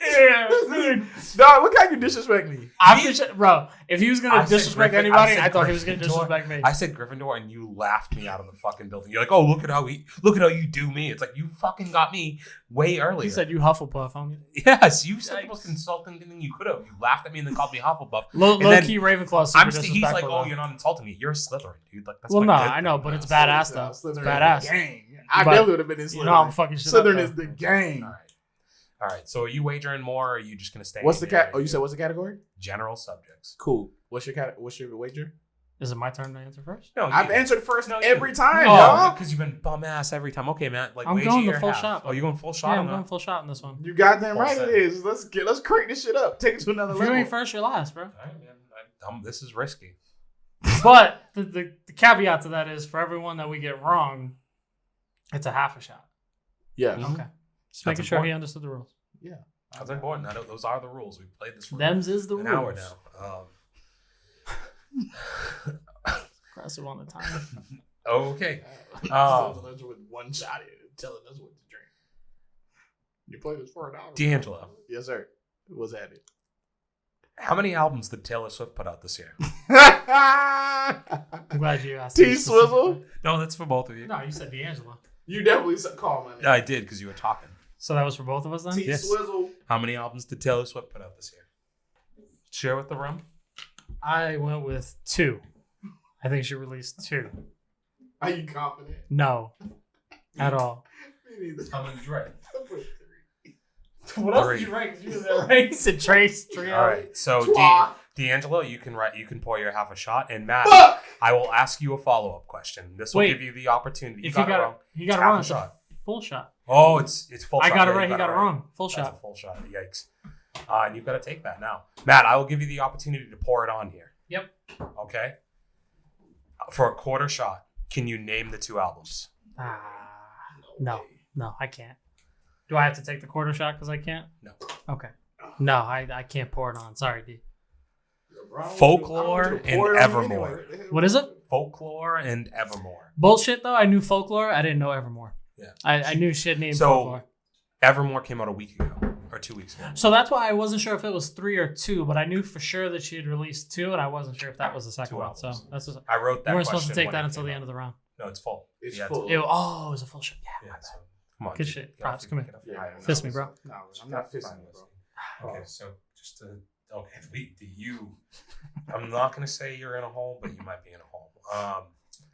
S2: Yeah, dude.
S4: Dog, look how you disrespect me.
S2: Bro, if he was
S1: I
S2: gonna
S1: said
S2: disrespect
S1: Griffin-
S2: anybody,
S1: said
S2: I thought he was gonna
S1: Gryffindor.
S2: disrespect me.
S1: I said Gryffindor, and you laughed me out of the fucking building. You're like, "Oh, look at how you do me." It's like you fucking got me way earlier.
S2: He said you Hufflepuff, homie.
S1: yes. You said the
S2: Yikes.
S1: most insulting thing you could have. You laughed at me and then called me Hufflepuff.
S2: Low
S1: then
S2: key Ravenclaw. Super
S1: He's like,
S2: disrespectful,
S1: "Oh,
S2: though.
S1: you're not insulting me. You're a Slytherin, dude." Like that's
S2: Well,
S1: my
S2: no,
S1: good
S2: I know,
S1: thing.
S2: but it's badass though.
S4: Slytherin
S2: It's
S4: is
S2: badass.
S4: the gang. I
S2: But
S4: definitely would have been in Slytherin.
S2: You know I'm fucking shit up,
S4: Slytherin
S2: though.
S4: is the gang.
S1: All right. So are you wagering more, or are you just gonna stay?
S4: What's
S1: in
S4: the
S1: there?
S4: Oh, you said what's the category?
S1: general subjects?
S4: Cool. What's your wager?
S2: Is it my turn to answer first?
S1: No,
S4: I've
S1: you-
S4: answered first
S1: No,
S4: every
S1: you-
S4: time,
S1: Oh,
S4: dog.
S1: because you've been bum ass every time. Okay, man. Like
S2: I'm
S1: wager
S2: going the
S1: your
S2: full
S1: half.
S2: shot.
S1: Oh, you going full shot?
S2: Yeah,
S1: on
S2: I'm going
S1: that?
S2: full shot in this one.
S4: You goddamn
S1: Full
S4: right
S1: set.
S4: it is. Let's crank this shit up. Take it to another
S2: If you
S4: level.
S2: ain't first, you're last, bro.
S1: All right, man. This is risky.
S2: But the caveat to that is for everyone that we get wrong, it's a half a shot.
S4: Yeah.
S1: Mhm.
S2: Okay. Just making sure he
S1: important.
S2: understood the rules.
S1: That's important. Those are the rules. We've played this for
S2: Them's is the
S1: an
S2: rules.
S1: hour now.
S2: Aggressive on the time.
S1: Okay.
S4: Us with one shot in and telling us what to drink. You play this for an hour.
S1: D'Angelo,
S4: Yes, sir. What's happening?
S1: how many albums did Taylor Swift put out this year?
S2: I'm glad you asked.
S4: T
S2: me
S4: Swizzle.
S2: specifically.
S1: No, that's for both of you.
S2: No, you said D'Angelo.
S4: You definitely call my name.
S1: Yeah, I did because you were talking.
S2: So that was for both of us then?
S4: T
S1: Yes.
S4: Swizzle.
S1: How many albums did Taylor Swift put out this year? Share with the room.
S2: I went with 2. I think she released 2.
S4: Are you confident?
S2: No. At all.
S4: Me neither.
S1: How many did you write?
S4: I put 3.
S2: What else
S1: Three.
S2: did you write? 'Cause you were there, right? You said Trace, Trio.
S1: All right. So
S4: Twa.
S1: D'Angelo, you can write. You can pour your half a shot, and Matt,
S4: Fuck!
S1: I will ask you a follow-up question. This will
S2: Wait.
S1: give you the opportunity.
S2: If
S1: got
S2: he
S1: it
S2: got
S1: wrong.
S2: it, he got
S1: It's
S2: it
S1: half
S2: wrong.
S1: a
S2: It's a
S1: shot.
S2: full shot.
S1: Oh, it's full
S2: I
S1: shot.
S2: got it
S1: Yeah,
S2: right.
S1: you
S2: He got it wrong. Full
S1: That's
S2: shot.
S1: a full shot. Yikes. And you've got to take that now. Matt, I will give you the opportunity to pour it on here.
S2: Yep.
S1: Okay? For a quarter shot, can you name the 2 albums?
S2: No, I can't. Do I have to take the quarter shot because I can't?
S1: No.
S2: Okay. No, I can't pour it on. Sorry, D.
S1: Folklore and Evermore.
S2: What is it?
S1: Folklore and Evermore.
S2: Bullshit though. I knew folklore. I didn't know Evermore.
S1: Yeah.
S2: I knew shit named
S1: So-
S2: folklore.
S1: Evermore came out a week ago or 2 weeks ago.
S2: So that's why I wasn't sure if it was 3 or 2, but I knew for sure that she had released 2, and I wasn't sure if that was the second
S1: 2
S2: one. So
S1: albums.
S2: that's what,
S1: I wrote that.
S2: we weren't supposed to
S1: question
S2: take
S1: when
S2: that
S1: it
S2: until
S1: came
S2: the
S1: out.
S2: end of the round.
S1: No, it's full.
S4: It's
S1: Yeah,
S4: full.
S2: It was a full shot. Yeah.
S1: Yeah, so come on.
S2: Good
S1: dude.
S2: shit.
S1: Get off
S2: Props,
S1: your-
S2: come here.
S1: get off your
S4: Yeah,
S1: high horse.
S2: Fist me, bro.
S4: No, I'm not fisting you, bro.
S1: Okay, so just to I'm not gonna say you're in a hole, but you might be in a hole.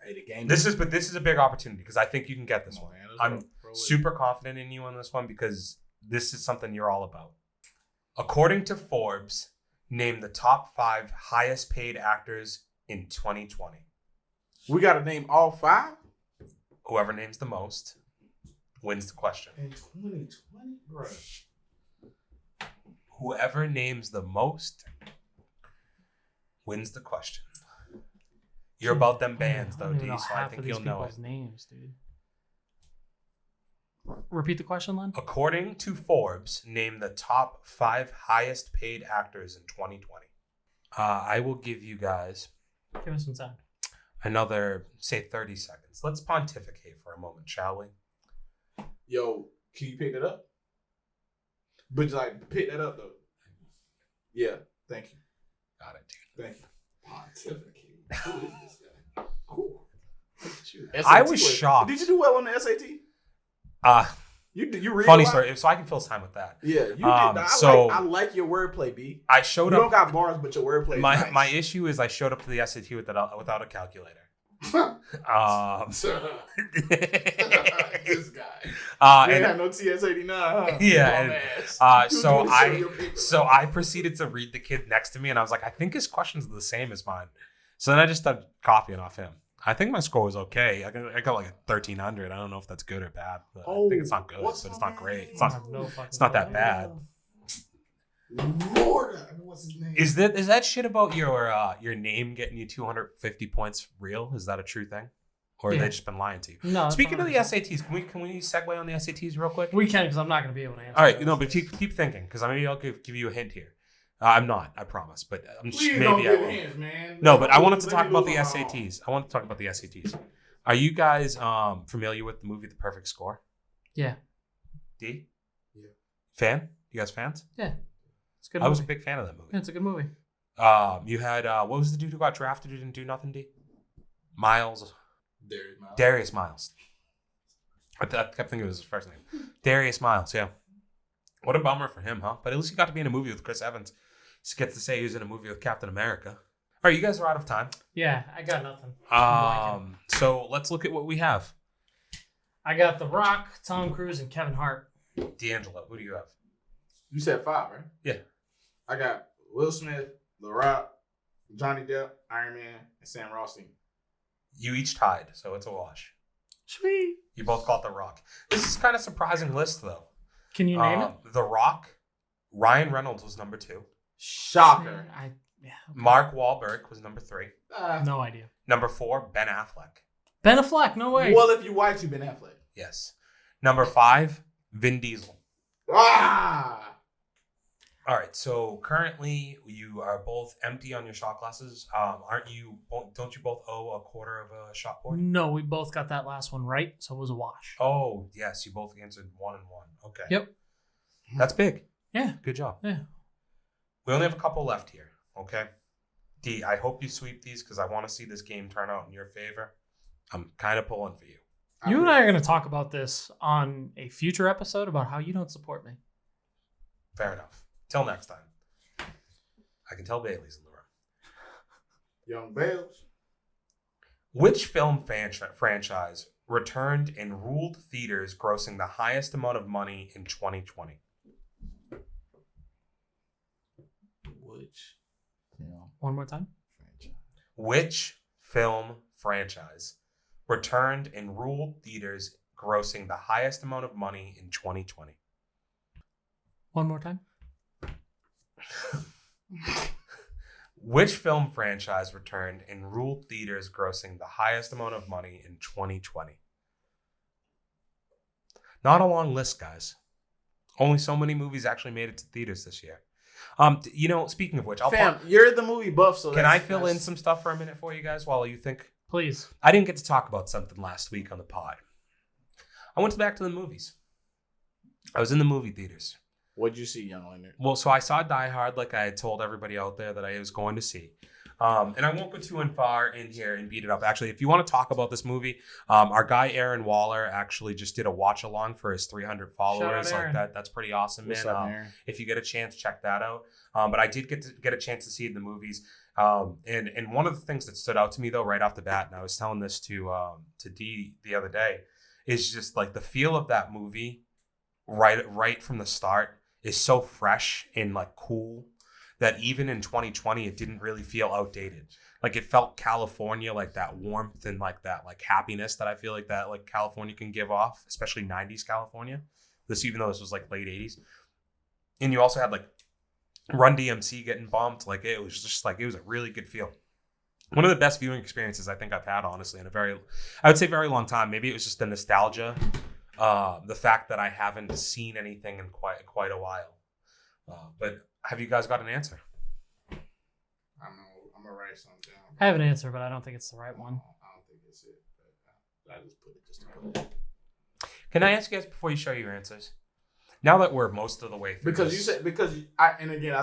S4: Hey, the game.
S1: This is a big opportunity because I think you can get this one.
S4: Man,
S1: I'm super confident in you on this one because this is something you're all about. According to Forbes, name the top 5 highest paid actors in 2020.
S4: We got to name all 5
S1: Whoever names the most wins the question.
S4: in 2020, bro.
S1: Whoever names the most wins the question. You're about them bands, though, D, so I think you'll know it.
S2: Names, dude. Repeat the question, Len.
S1: According to Forbes, name the top 5 highest paid actors in 2020. I will give you guys
S2: Give us some time.
S1: another, say, 30 seconds. Let's pontificate for a moment, shall we?
S4: Yo, can you pick that up? But like, pick that up though. Yeah, thank you.
S1: Got it, dude.
S4: Thank you. Pontificate. Who is this guy? Cool.
S1: I was shocked.
S4: Did you do well on the SAT? You read
S1: Funny
S4: a lot?
S1: story, so I can fill time with that.
S4: Yeah, you did. I like your wordplay, B.
S1: I showed
S4: You
S1: up.
S4: don't got bars, but your wordplay.
S1: My issue is I showed up to the SAT without a calculator.
S4: This guy. You ain't had no TS-89, huh?
S1: Yeah.
S4: Dumbass.
S1: So I proceeded to read the kid next to me, and I was like, I think his questions are the same as mine. So then I just started copying off him. I think my score was okay. I got like a 1300. I don't know if that's good or bad. But I think it's not good, but it's not great. It's not that bad.
S4: Lord, what's his name?
S1: Is that shit about your name getting you 250 points real? Is that a true thing, or have they just been lying to you?
S2: No.
S1: Speaking of the SATs, can we segue on the SATs real quick?
S2: We can, because I'm not going to be able to answer.
S1: All right, no, but keep thinking, because maybe I'll give you a hint here. I'm not, I promise, but
S4: Please
S1: maybe
S4: don't
S1: I
S4: give
S1: will.
S4: hints, man.
S1: No, but I wanted to
S4: Let
S1: talk
S4: me
S1: about the
S4: lose my own.
S1: SATs. I want to talk about the SATs. Are you guys familiar with the movie The Perfect Score?
S2: Yeah.
S1: D?
S4: Yeah.
S1: Fan? You guys fans?
S2: Yeah. It's a good
S1: I was a
S2: movie.
S1: big fan of that movie.
S2: Yeah, it's a good movie.
S1: You had what was the dude who got drafted who didn't do nothing? D. Miles.
S4: Darius Miles.
S1: I kept thinking it was his first name. Darius Miles. Yeah. What a bummer for him, huh? But at least he got to be in a movie with Chris Evans. He gets to say he was in a movie with Captain America. All right, you guys are out of time.
S2: Yeah, I got nothing.
S1: So let's look at what we have.
S2: I got The Rock, Tom Cruise, and Kevin Hart.
S1: D'Angelo, who do you have?
S4: You said 5, right?
S1: Yeah.
S4: I got Will Smith, The Rock, Johnny Depp, Iron Man, and Sam Rothstein.
S1: You each tied, so it's a wash.
S2: Sweet.
S1: You both got The Rock. This is kind of surprising list, though.
S2: Can you name it?
S1: The Rock, Ryan Reynolds was number 2.
S4: Shocker.
S2: Okay.
S1: Mark Wahlberg was number 3.
S2: No idea.
S1: Number 4, Ben Affleck.
S2: Ben Affleck, no way.
S4: Well, if you white, you Ben Affleck.
S1: Yes. Number 5, Vin Diesel.
S4: Ah!
S1: All right. So currently, you are both empty on your shot glasses. Aren't you? Don't you both owe a quarter of a shot board?
S2: No, we both got that last one right, so it was a wash.
S1: Oh, yes. You both answered 1 and 1. Okay.
S2: Yep.
S1: That's big.
S2: Yeah.
S1: Good job.
S2: Yeah.
S1: We only have a couple left here. Okay. D, I hope you sweep these because I want to see this game turn out in your favor. I'm kind of pulling for you.
S2: You and I are going to talk about this on a future episode about how you don't support me.
S1: Fair enough. Till next time. I can tell Bailey's in the room.
S4: Young Bales.
S1: Which film franchise returned and ruled theaters, grossing the highest amount of money in 2020?
S4: Which film
S2: One more time.
S4: franchise?
S1: Which film franchise returned and ruled theaters, grossing the highest amount of money in 2020?
S2: One more time.
S1: Which film franchise returned and ruled theaters, grossing the highest amount of money in 2020? Not a long list, guys. Only so many movies actually made it to theaters this year. Speaking of which,
S4: You're the movie buff, so
S1: can I fill in some stuff for a minute for you guys while you think?
S2: Please.
S1: I didn't get to talk about something last week on the pod. I went back to the movies. I was in the movie theaters.
S4: What'd you see, young Leonard?
S1: Well, so I saw Die Hard like I had told everybody out there that I was going to see. And I won't go too far in here and beat it up. Actually, if you want to talk about this movie, our guy Aaron Waller actually just did a watch along for his 300 followers.
S2: Shout out,
S1: Like that's pretty awesome,
S4: What's
S1: man.
S4: up, Aaron?
S1: If you get a chance, check that out. But I did get a chance to see it in the movies. And one of the things that stood out to me though, right off the bat, and I was telling this to D the other day, is just like the feel of that movie right from the start is so fresh and like cool that even in 2020 it didn't really feel outdated. Like it felt California, like that warmth and like that like happiness that I feel like that like California can give off, especially 90s California. Even though this was like late 80s. And you also had like Run DMC getting bumped. Like it was just like, it was a really good feel. One of the best viewing experiences I think I've had, honestly, in I would say very long time. Maybe it was just the nostalgia. The fact that I haven't seen anything in quite a while. But have you guys got an answer?
S4: I'm gonna write something down.
S2: I have an answer, but I don't think it's the right one.
S4: I don't think it's it. But I just put it just to put it.
S1: Can I ask you guys before you show your answers? Now that we're most of the way through
S4: Because
S1: this,
S4: I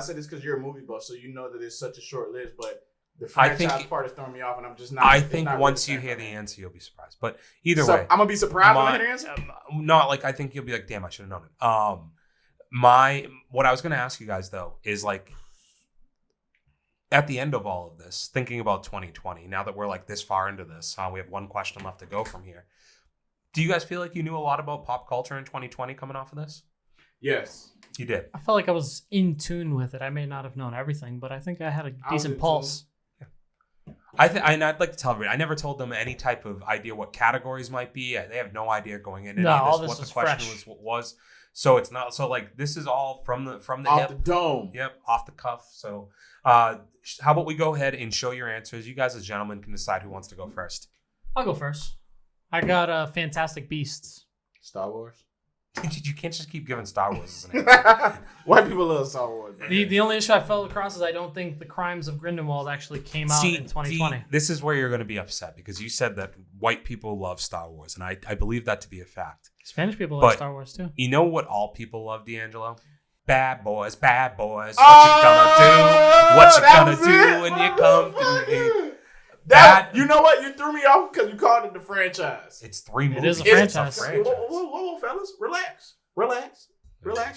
S4: said this because you're a movie buff, so you know that it's such a short list. But the franchise part is throwing me off, and I'm just not.
S1: I think once you hear the answer, you'll be surprised. But either way,
S4: I'm gonna be surprised when I hear the answer.
S1: Not like I think you'll be like, damn, I should have known it. What I was gonna ask you guys though is like, at the end of all of this, thinking about 2020, now that we're like this far into this, we have one question left to go from here. Do you guys feel like you knew a lot about pop culture in 2020 coming off of this?
S3: Yes.
S1: You did.
S2: I felt like I was in tune with it. I may not have known everything, but I think I had a decent pulse.
S1: And I'd like to tell everybody, I never told them any type of idea what categories might be. They have no idea going into
S2: all
S1: this
S2: this
S1: what the question
S2: fresh.
S1: was. So it's not so like this is all from the
S3: Off
S1: hip.
S3: the dome.
S1: Yep, off the cuff. So how about we go ahead and show your answers? You guys as gentlemen can decide who wants to go first.
S2: I'll go first. I got Fantastic Beasts.
S3: Star Wars.
S1: You can't just keep giving Star Wars as an answer.
S3: White people love Star Wars. Man.
S2: The only issue I fell across is I don't think The Crimes of Grindelwald actually came out in 2020.
S1: This is where you're going to be upset because you said that white people love Star Wars, and I believe that to be a fact.
S2: Spanish people
S1: But
S2: love Star Wars too.
S1: You know what all people love, D'Angelo? Bad boys, bad boys. What you gonna do? What you gonna do when you come to me?
S3: That you know what? You threw me off because you called it the franchise.
S1: It's 3 movies.
S2: It is a
S1: It's
S2: franchise.
S3: Whoa, fellas, relax.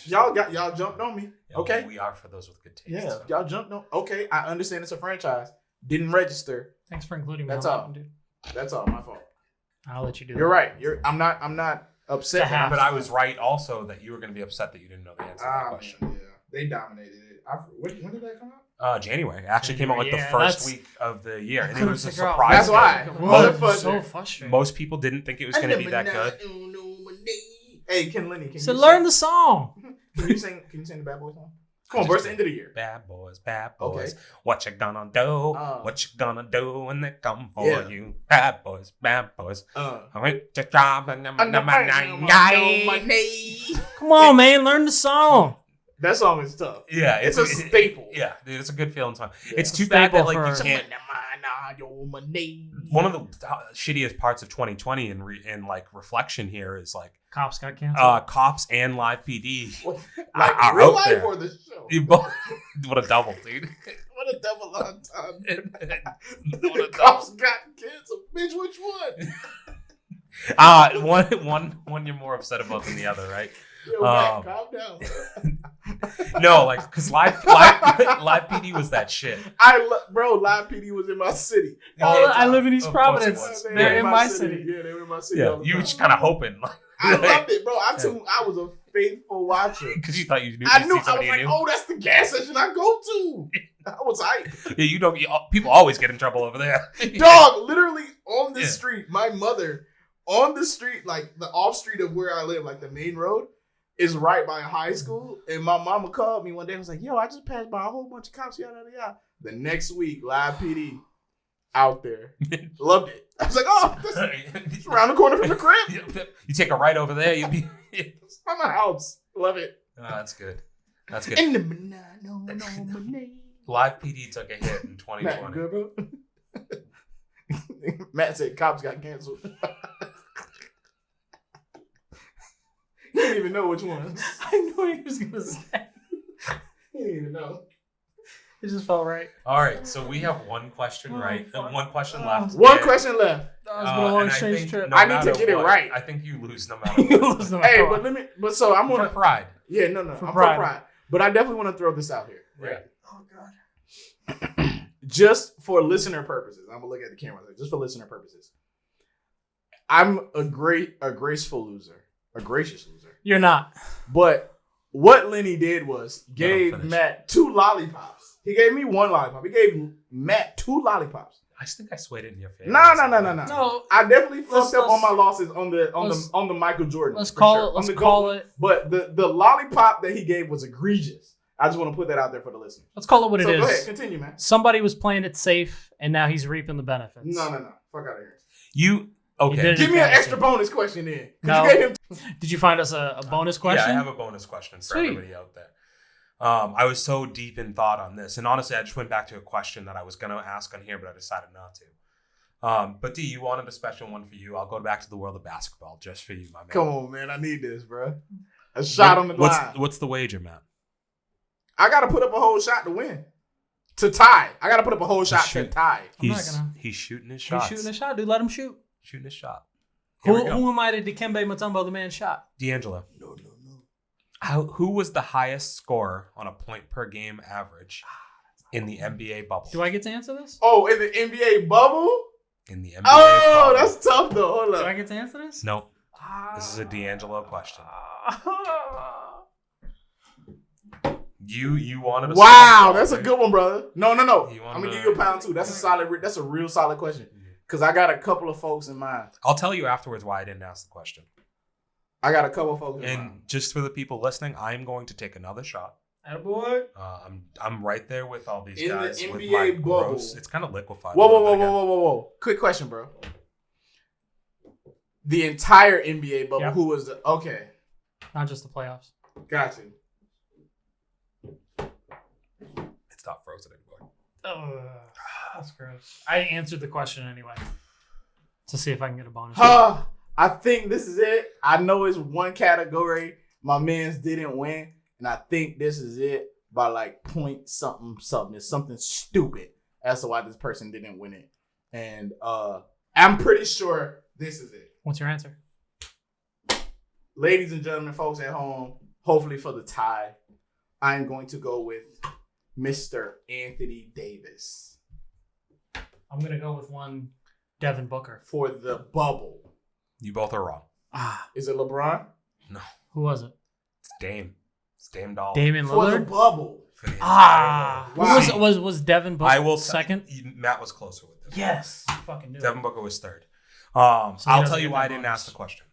S3: Y'all jumped on me.
S1: Yeah,
S3: Okay.
S1: we are for those with good taste.
S3: Yeah, y'all jumped on. Okay, I understand it's a franchise. Didn't register.
S2: Thanks for including me.
S3: That's
S2: on that
S3: all.
S2: one, dude.
S3: That's all my fault.
S2: I'll let you do
S3: You're
S2: that.
S3: right. I'm not upset.
S2: It's a half.
S1: But I was right also that you were going to be upset that you didn't know the answer to that question.
S3: Yeah, they dominated it. When did that come out?
S1: January. It actually came out like
S2: January,
S1: the
S2: yeah,
S1: first week of the year. And it
S2: couldn't
S1: was a
S2: figure out.
S1: surprise.
S3: That's why.
S2: Well,
S3: Motherfucker.
S2: so frustrating.
S1: Most people didn't think it was going to be that good.
S3: Hey, Ken Lenny, can
S2: So
S3: you
S2: learn
S3: sing?
S2: the song.
S3: Can you sing the Bad Boy song? Come on, verse the end of the year.
S1: Bad boys, bad
S3: Okay.
S1: boys. What you gonna do? What you gonna do when they come for
S3: Yeah.
S1: you? Bad boys, bad boys.
S3: Uh,
S1: I went to job and
S2: Come on, man. Learn the song.
S3: that song is tough.
S1: Yeah,
S3: It's a staple.
S1: Yeah, dude, it's a good feeling song.
S3: Yeah.
S1: It's too bad that
S2: Staple
S1: like you
S2: for-
S1: can't. One of the shittiest parts of 2020 in like reflection here is like
S2: Cops got canceled.
S1: cops and live PD.
S3: Like
S1: are
S3: real
S1: out
S3: life
S1: there.
S3: or the show?
S1: You both, what a double, dude.
S3: What a double entendre.
S1: What a
S3: The cops got canceled. Bitch, which one?
S1: One you're more upset about than the other, right?
S3: Yo, man, calm down.
S1: No, like because live PD was that shit.
S3: Bro, Live PD was in my city.
S2: Oh, I live in East
S1: Of course it
S2: Providence.
S1: was.
S2: They're
S1: Yeah.
S2: in my city.
S3: Yeah, they were in my city.
S1: Yeah,
S3: all the
S1: you were
S3: time.
S1: just kind of hoping,
S3: I loved it, bro. I was a faithful watcher.
S1: because you thought you knew.
S3: I
S1: you'd
S3: knew.
S1: see
S3: I was
S1: somebody
S3: like,
S1: you knew.
S3: oh, that's the gas station I go to. I was hype.
S1: Yeah, you don't. People always get in trouble over there.
S3: Dog, literally on the
S1: Yeah.
S3: street, my mother on the street, like the off street of where I live, like the main road, is right by a high school. And my mama called me one day and was like, yo, I just passed by a whole bunch of cops, yada, yada, yada. The next week, Live PD out there. Loved it. I was like, oh, this is around the corner from the crib.
S1: You take a right over there, you'll be.
S3: It's by my house. Love it.
S1: Oh, that's good. That's good.
S3: In the no,
S1: Live PD took a hit in
S3: Matt,
S1: 2020.
S3: you good, bro? Matt said cops got canceled. He didn't even know which ones.
S2: I knew what he was going to say.
S3: He didn't even know.
S2: It just felt right.
S1: All right, so we have one question right and one question left.
S3: One
S1: And,
S3: question left.
S2: That was been a long
S1: and I
S2: strange
S1: think
S2: trip.
S1: no
S3: I need to
S1: matter
S3: get it
S1: what,
S3: right.
S1: I think you lose no matter
S2: You
S1: what.
S2: lose the
S3: Hey,
S2: matter.
S3: so I'm
S1: For
S3: gonna.
S1: pride.
S3: Yeah, no, I'm
S2: For
S3: for
S2: pride.
S3: pride. But I definitely want to throw this out here.
S1: Yeah.
S3: Oh God. Just for listener purposes, I'm gonna look at the camera. Just for listener purposes, I'm a graceful loser, a gracious loser.
S2: You're not.
S3: But what Lenny did was
S1: Let him
S3: gave
S1: finish.
S3: Matt 2 lollipops. He gave me 1 lollipop. He gave Matt 2 lollipops.
S1: I think I swayed it in your favor.
S3: No.
S2: No.
S3: I definitely
S2: Let's-
S3: fucked up on
S2: let's-
S3: my losses on
S2: let's-
S3: the Michael Jordan.
S2: Let's
S3: for
S2: call
S3: sure.
S2: it. Let's
S3: On the
S2: call
S3: goal.
S2: it.
S3: But the lollipop that he gave was egregious. I just want to put that out there for the listeners.
S2: Let's call it what
S3: So
S2: it
S3: go ahead,
S2: is.
S3: continue, man.
S2: Somebody was playing it safe, and now he's reaping the benefits.
S3: No. Fuck out of here.
S1: You okay?
S2: You did it.
S3: Give me an
S2: fantasy.
S3: extra bonus question then. 'Cause
S2: No.
S3: you gave him
S2: Did you find us a bonus question?
S1: Yeah, I have a bonus question for
S2: Sweet.
S1: everybody out there. I was so deep in thought on this, and honestly, I just went back to a question that I was going to ask on here, but I decided not to. But D, you wanted a special one for you. I'll go back to the world of basketball just for you, my man.
S3: Come on, man. I need this, bro. A shot on the line.
S1: What's the wager, Matt?
S3: I got to put up a whole shot to win. To tie. I got to put up a whole shot to
S1: Shoot.
S3: tie.
S2: I'm not
S1: He's
S2: gonna-
S1: he's shooting his
S2: He's
S1: shots.
S2: shooting a shot, dude. Let him shoot.
S1: Shooting his shot. Here we
S2: Who
S1: go.
S2: am I to Dikembe Mutombo, the man shot?
S1: D'Angelo.
S3: No.
S1: Who was the highest scorer on a point per game average In the NBA bubble.
S2: Do I get to answer this?
S4: Oh, in the NBA bubble?
S1: In the NBA
S4: Oh,
S1: bubble.
S4: that's tough though. Hold
S2: Do
S4: up.
S2: I get to answer this?
S1: Nope. This is a D'Angelo question. You wanted a
S4: Wow,
S1: softball,
S4: that's a
S1: right?
S4: good one, brother. No.
S1: You
S4: I'm
S1: wanna-
S4: gonna give you a pound too. That's a solid. That's a real solid question. Cause I got a couple of folks in mind.
S1: I'll tell you afterwards why I didn't ask the question.
S4: I got a couple of folks in mind.
S1: And just for the people listening, I'm going to take another shot.
S2: Attaboy.
S1: I'm right there with all these
S4: In the
S1: guys. with
S4: NBA
S1: my
S4: bubble.
S1: gross, it's kind of liquefied.
S4: Whoa. Quick question, bro. The entire NBA bubble.
S2: Yeah.
S4: Who was the? Okay,
S2: Not just the playoffs.
S4: got you.
S1: It's not frozen anymore.
S2: That's gross. I answered the question anyway to see if I can get a bonus.
S4: I think this is it. I know it's one category my man's didn't win, and I think this is it by like point something. It's something stupid as to why this person didn't win it, and I'm pretty sure this is it.
S2: What's your answer?
S4: Ladies and gentlemen, folks at home, hopefully for the tie, I'm going to go with Mr. Anthony Davis
S2: I'm gonna go with one Devin Booker.
S4: for the bubble.
S1: You both are wrong.
S4: Is it LeBron?
S1: No,
S2: Who was it?
S1: it's Dame. It's Dame Doll.
S2: Damian
S4: For the
S2: Lillard.
S4: bubble.
S1: For the entire
S2: Who
S1: bubble.
S4: Wow.
S2: was Devin Booker?
S1: I will
S2: second.
S1: Matt was closer with it.
S2: Yes. Fucking knew.
S1: Devin Booker was third.
S2: So he
S1: I'll
S2: doesn't
S1: tell you
S2: get
S1: why I
S2: that
S1: didn't
S2: bonus.
S1: ask the question.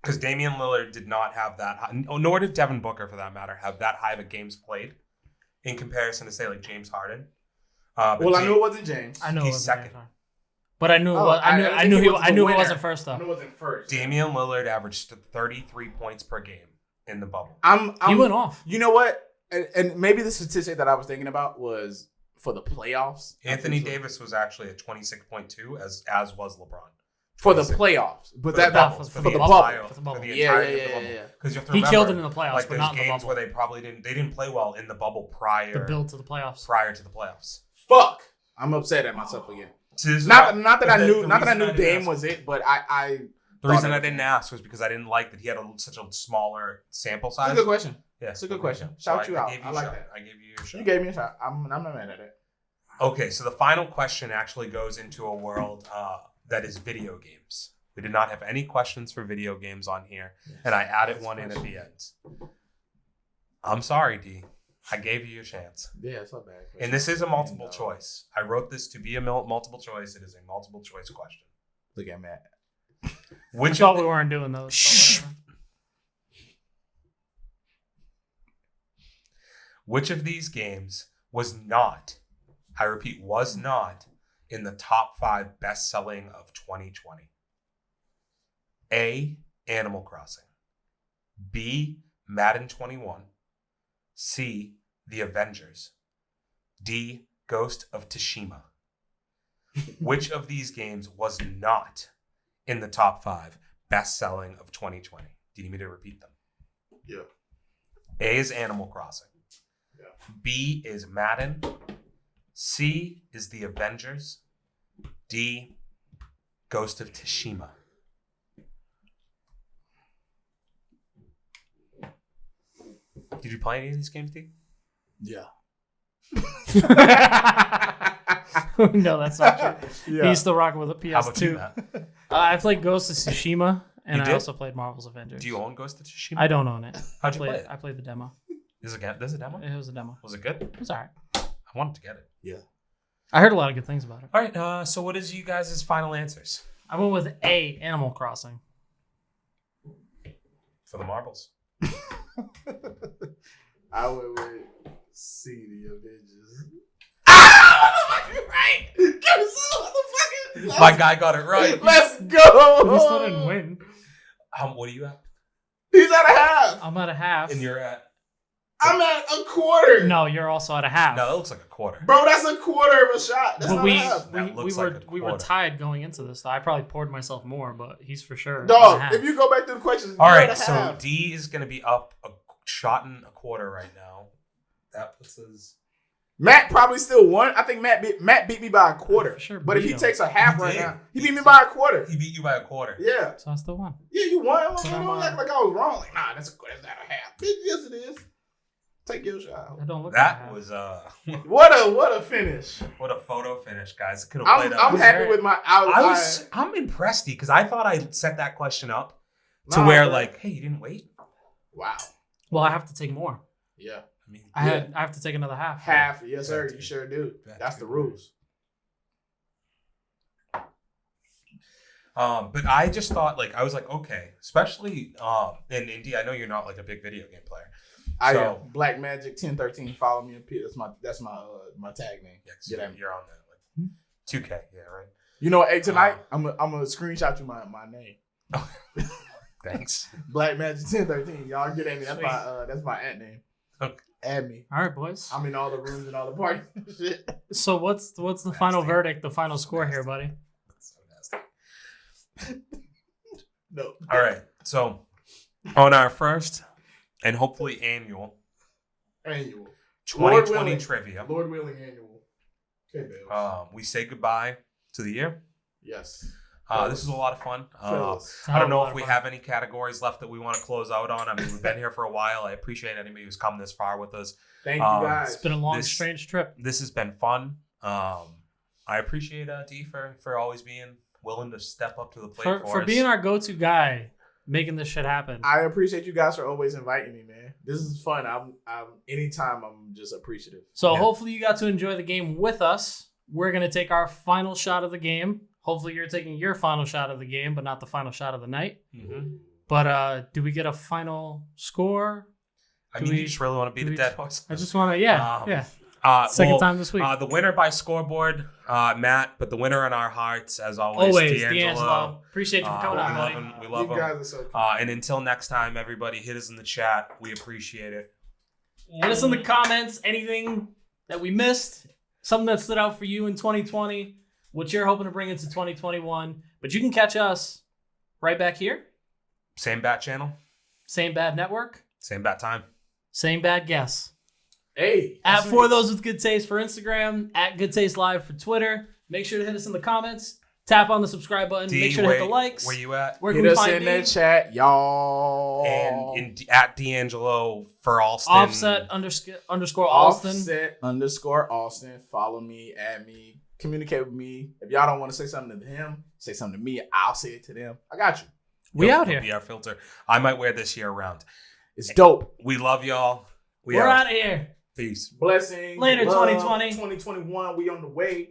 S1: Because Damian Lillard did not have that high, nor did Devin Booker, for that matter, have that high of a games played in comparison to, say, like James Harden. But
S4: Well, I knew it wasn't James.
S2: I know it
S1: He's
S2: was
S1: second.
S2: but I knew it
S4: Oh,
S2: was,
S4: I
S2: I
S4: think
S2: knew
S4: he
S2: he
S4: was
S2: I
S4: the
S2: knew he
S4: winner.
S2: wasn't first
S4: I
S2: though.
S4: knew it wasn't first.
S1: Damian Lillard averaged 33 points per game in the bubble.
S2: He went off.
S4: You know what? And maybe the statistic that I was thinking about was for the playoffs.
S1: Anthony Davis was actually at 26.2, as was LeBron.
S4: For the playoffs, but
S1: For
S4: that
S1: the bubble.
S2: for
S4: for
S2: the
S4: the
S2: bubble.
S4: bubble.
S2: For the bubble.
S4: Yeah.
S1: Because you have to
S2: He
S1: remember,
S2: killed him in the playoffs,
S1: like
S2: but
S1: there's
S2: not in the
S1: games
S2: bubble.
S1: where they didn't play well in the bubble prior
S2: The build to the playoffs.
S1: prior to the playoffs.
S4: Fuck. I'm upset at myself again.
S1: So this is
S4: Not
S1: why-
S4: that I
S1: the
S4: knew
S1: reason
S4: Dame
S1: didn't
S4: was
S1: ask-
S4: it, but I
S1: The reason I didn't ask was because I didn't like that he had such a smaller sample
S4: It's
S1: size.
S4: a good question.
S1: Yeah,
S4: It's a good question.
S1: So
S4: Shout you out.
S1: gave
S4: I
S1: a
S4: like
S1: shot.
S4: that.
S1: I gave you a shot.
S4: You gave me a shot. I'm not mad at it.
S1: Okay, so the final question actually goes into a world that is video games. We did not have any questions for video games on here, and I added one in at the end. I'm sorry, D. I gave you a chance.
S4: Yeah, it's not bad.
S1: And this is a multiple choice. I wrote this to be a multiple choice. It is a multiple choice question.
S4: Look at Matt.
S1: Which
S2: I thought
S1: of
S2: we
S1: the,
S2: weren't doing those.
S1: Shh.
S2: but whatever.
S1: which of these games was not, I repeat, was not in the top 5 best-selling of 2020? A, Animal Crossing. B, Madden 21. C, The Avengers. D, Ghost of Tsushima. Which of these games was not in the top 5 best-selling of 2020? Do you need me to repeat them?
S4: Yeah.
S1: A is Animal Crossing.
S4: Yeah.
S1: B is Madden. C is The Avengers. D, Ghost of Tsushima. Did you play any of these games, D?
S4: Yeah.
S2: No, that's not true.
S4: Yeah.
S2: He's still rocking with a
S1: How about you,
S2: PS2.
S1: Matt?
S2: I played Ghost of Tsushima, and
S1: You
S2: I
S1: did?
S2: also played Marvel's Avengers.
S1: Do you own Ghost of Tsushima?
S2: I don't own it.
S1: How'd you play it?
S2: I played the demo.
S1: This is a demo?
S2: It was a demo.
S1: Was it good?
S2: It was alright.
S1: I wanted to get it.
S4: Yeah.
S2: I heard a lot of good things about it.
S1: All right. So what is you guys' final answers
S2: I went with A, Animal Crossing.
S1: for the marbles?
S4: I went with C, The Avengers. You're right. Give me some motherfucker.
S1: My guy got it right.
S4: Let's go.
S2: But he still didn't win.
S1: What are you at?
S4: He's at a half.
S2: I'm at a half.
S1: And you're at?
S4: I'm at a quarter.
S2: No, you're also at a half.
S1: No, that looks like a quarter.
S4: Bro, that's a quarter of a shot. That's
S2: but
S4: not
S2: we
S4: a half.
S1: That
S2: we
S1: looks
S2: were
S1: like a
S2: we were
S1: quarter.
S2: tied going into this. Though I probably poured myself more, but he's for sure. at a
S4: Dog,
S2: half.
S4: if you go back to the questions,
S1: All
S4: you're
S1: right.
S4: at a
S1: So
S4: half.
S1: D is going to be up a shot and a quarter right now. That puts us.
S4: Matt probably still won. I think Matt beat me by a quarter.
S2: For sure
S4: But if he
S2: beat him.
S4: takes a half
S1: He
S4: right
S1: did.
S4: now, he beat me by a quarter.
S1: He beat you by a quarter.
S4: Yeah.
S2: So I still won.
S4: Yeah, you won.
S2: So
S4: Don't
S2: I'm
S4: act like I was wrong. Like, nah, that's not a half. Bitch, yes, it is. Take your shot.
S2: I don't look
S1: That
S2: like
S1: was
S4: What a finish.
S1: what a photo finish, guys. Could have played
S4: I'm
S1: out.
S4: happy with my.
S1: I'm impressed because I thought I set that question up to
S4: Nah,
S1: where
S4: bro.
S1: like, hey, you didn't wait.
S4: Wow.
S2: Well, I have to take more.
S4: Yeah.
S1: I mean,
S2: I have to take another half.
S4: Half. Yes, sir. You sure do. That's the rules.
S1: But I just thought like I was like, okay, especially in Indy. I know you're not like a big video game player.
S4: I
S1: So-
S4: am Black Magic 1013. Follow me and that's my tag name.
S1: Yeah, 'cause
S4: Get at me.
S1: you're on that like 2K, yeah, right.
S4: You know, hey, tonight I'm gonna screenshot you my name.
S1: Thanks.
S4: Black Magic 1013. Y'all get at me.
S2: Sweet.
S4: That's my ad name.
S1: Okay.
S4: Add me.
S2: All right, boys.
S4: I'm in all the rooms and all the parties. Shit.
S2: So what's the final verdict, the final score here, buddy?
S1: So nasty.
S4: No.
S1: All right. So on our first and hopefully annual
S4: Annual.
S1: 2020
S4: willing.
S1: trivia,
S4: Lord willing annual. Okay, Bill.
S1: we say goodbye to the year.
S4: Yes.
S1: This is a lot of fun.
S4: Fellas.
S1: I don't know if we have any categories left that we want to close out on. I mean, we've been here for a while. I appreciate anybody who's come this far with us.
S4: Thank you guys.
S2: It's been a long,
S1: This-
S2: strange trip.
S1: This has been fun. I appreciate D for always being willing to step up to the plate
S2: For
S1: us.
S2: being our go-to guy, making this shit happen.
S4: I appreciate you guys for always inviting me, man. This is fun. I'm anytime I'm just appreciative.
S2: So
S1: Yeah.
S2: hopefully you got to enjoy the game with us. We're going to take our final shot of the game. Hopefully you're taking your final shot of the game, but not the final shot of the night.
S1: Mhm.
S2: But do we get a final score?
S1: I
S2: Do
S1: mean,
S2: we-
S1: you just really want to beat
S2: do
S1: a
S2: we-
S1: dead horse.
S2: I just want to, yeah. Second
S1: well,
S2: time this week.
S1: The winner by scoreboard, Matt, but the winner in our hearts, as always,
S2: Always,
S1: D'Angelo.
S2: D'Angelo. Appreciate you for coming
S1: we
S2: out,
S1: love
S2: buddy.
S1: him. We love
S4: you
S1: him.
S4: guys are so cool.
S1: And until next time, everybody, hit us in the chat. We appreciate it.
S2: Hit us in the comments. Anything that we missed, something that stood out for you in 2020, what you're hoping to bring into 2021. But you can catch us right back here.
S1: Same bat channel,
S2: Same bad network,
S1: same bat time.
S2: same bad guess.
S4: Hey.
S2: At
S4: that's
S2: For
S4: right.
S2: Those With Good Taste for Instagram, at Good Taste Live for Twitter. Make sure to hit us in the comments. Tap on the subscribe button.
S1: D,
S2: Make sure to hit the likes.
S1: Where you at?
S2: Where can
S4: Hit
S2: we
S4: us
S2: find
S4: in
S2: me?
S4: the chat, y'all.
S1: And at D'Angelo for Alston.
S2: Offset underscore Alston.
S4: Offset _Austin. Follow me, add me, communicate with me. If y'all don't want to say something to him, say something to me. I'll say it to them. I got you.
S2: We
S1: He'll-
S2: out
S1: he'll
S2: here.
S1: Be our filter. I might wear this year round.
S4: It's dope.
S1: We love y'all.
S2: We're out of here.
S1: Peace.
S4: Blessings.
S2: Later,
S4: love.
S2: 2020.
S4: 2021. We on the way.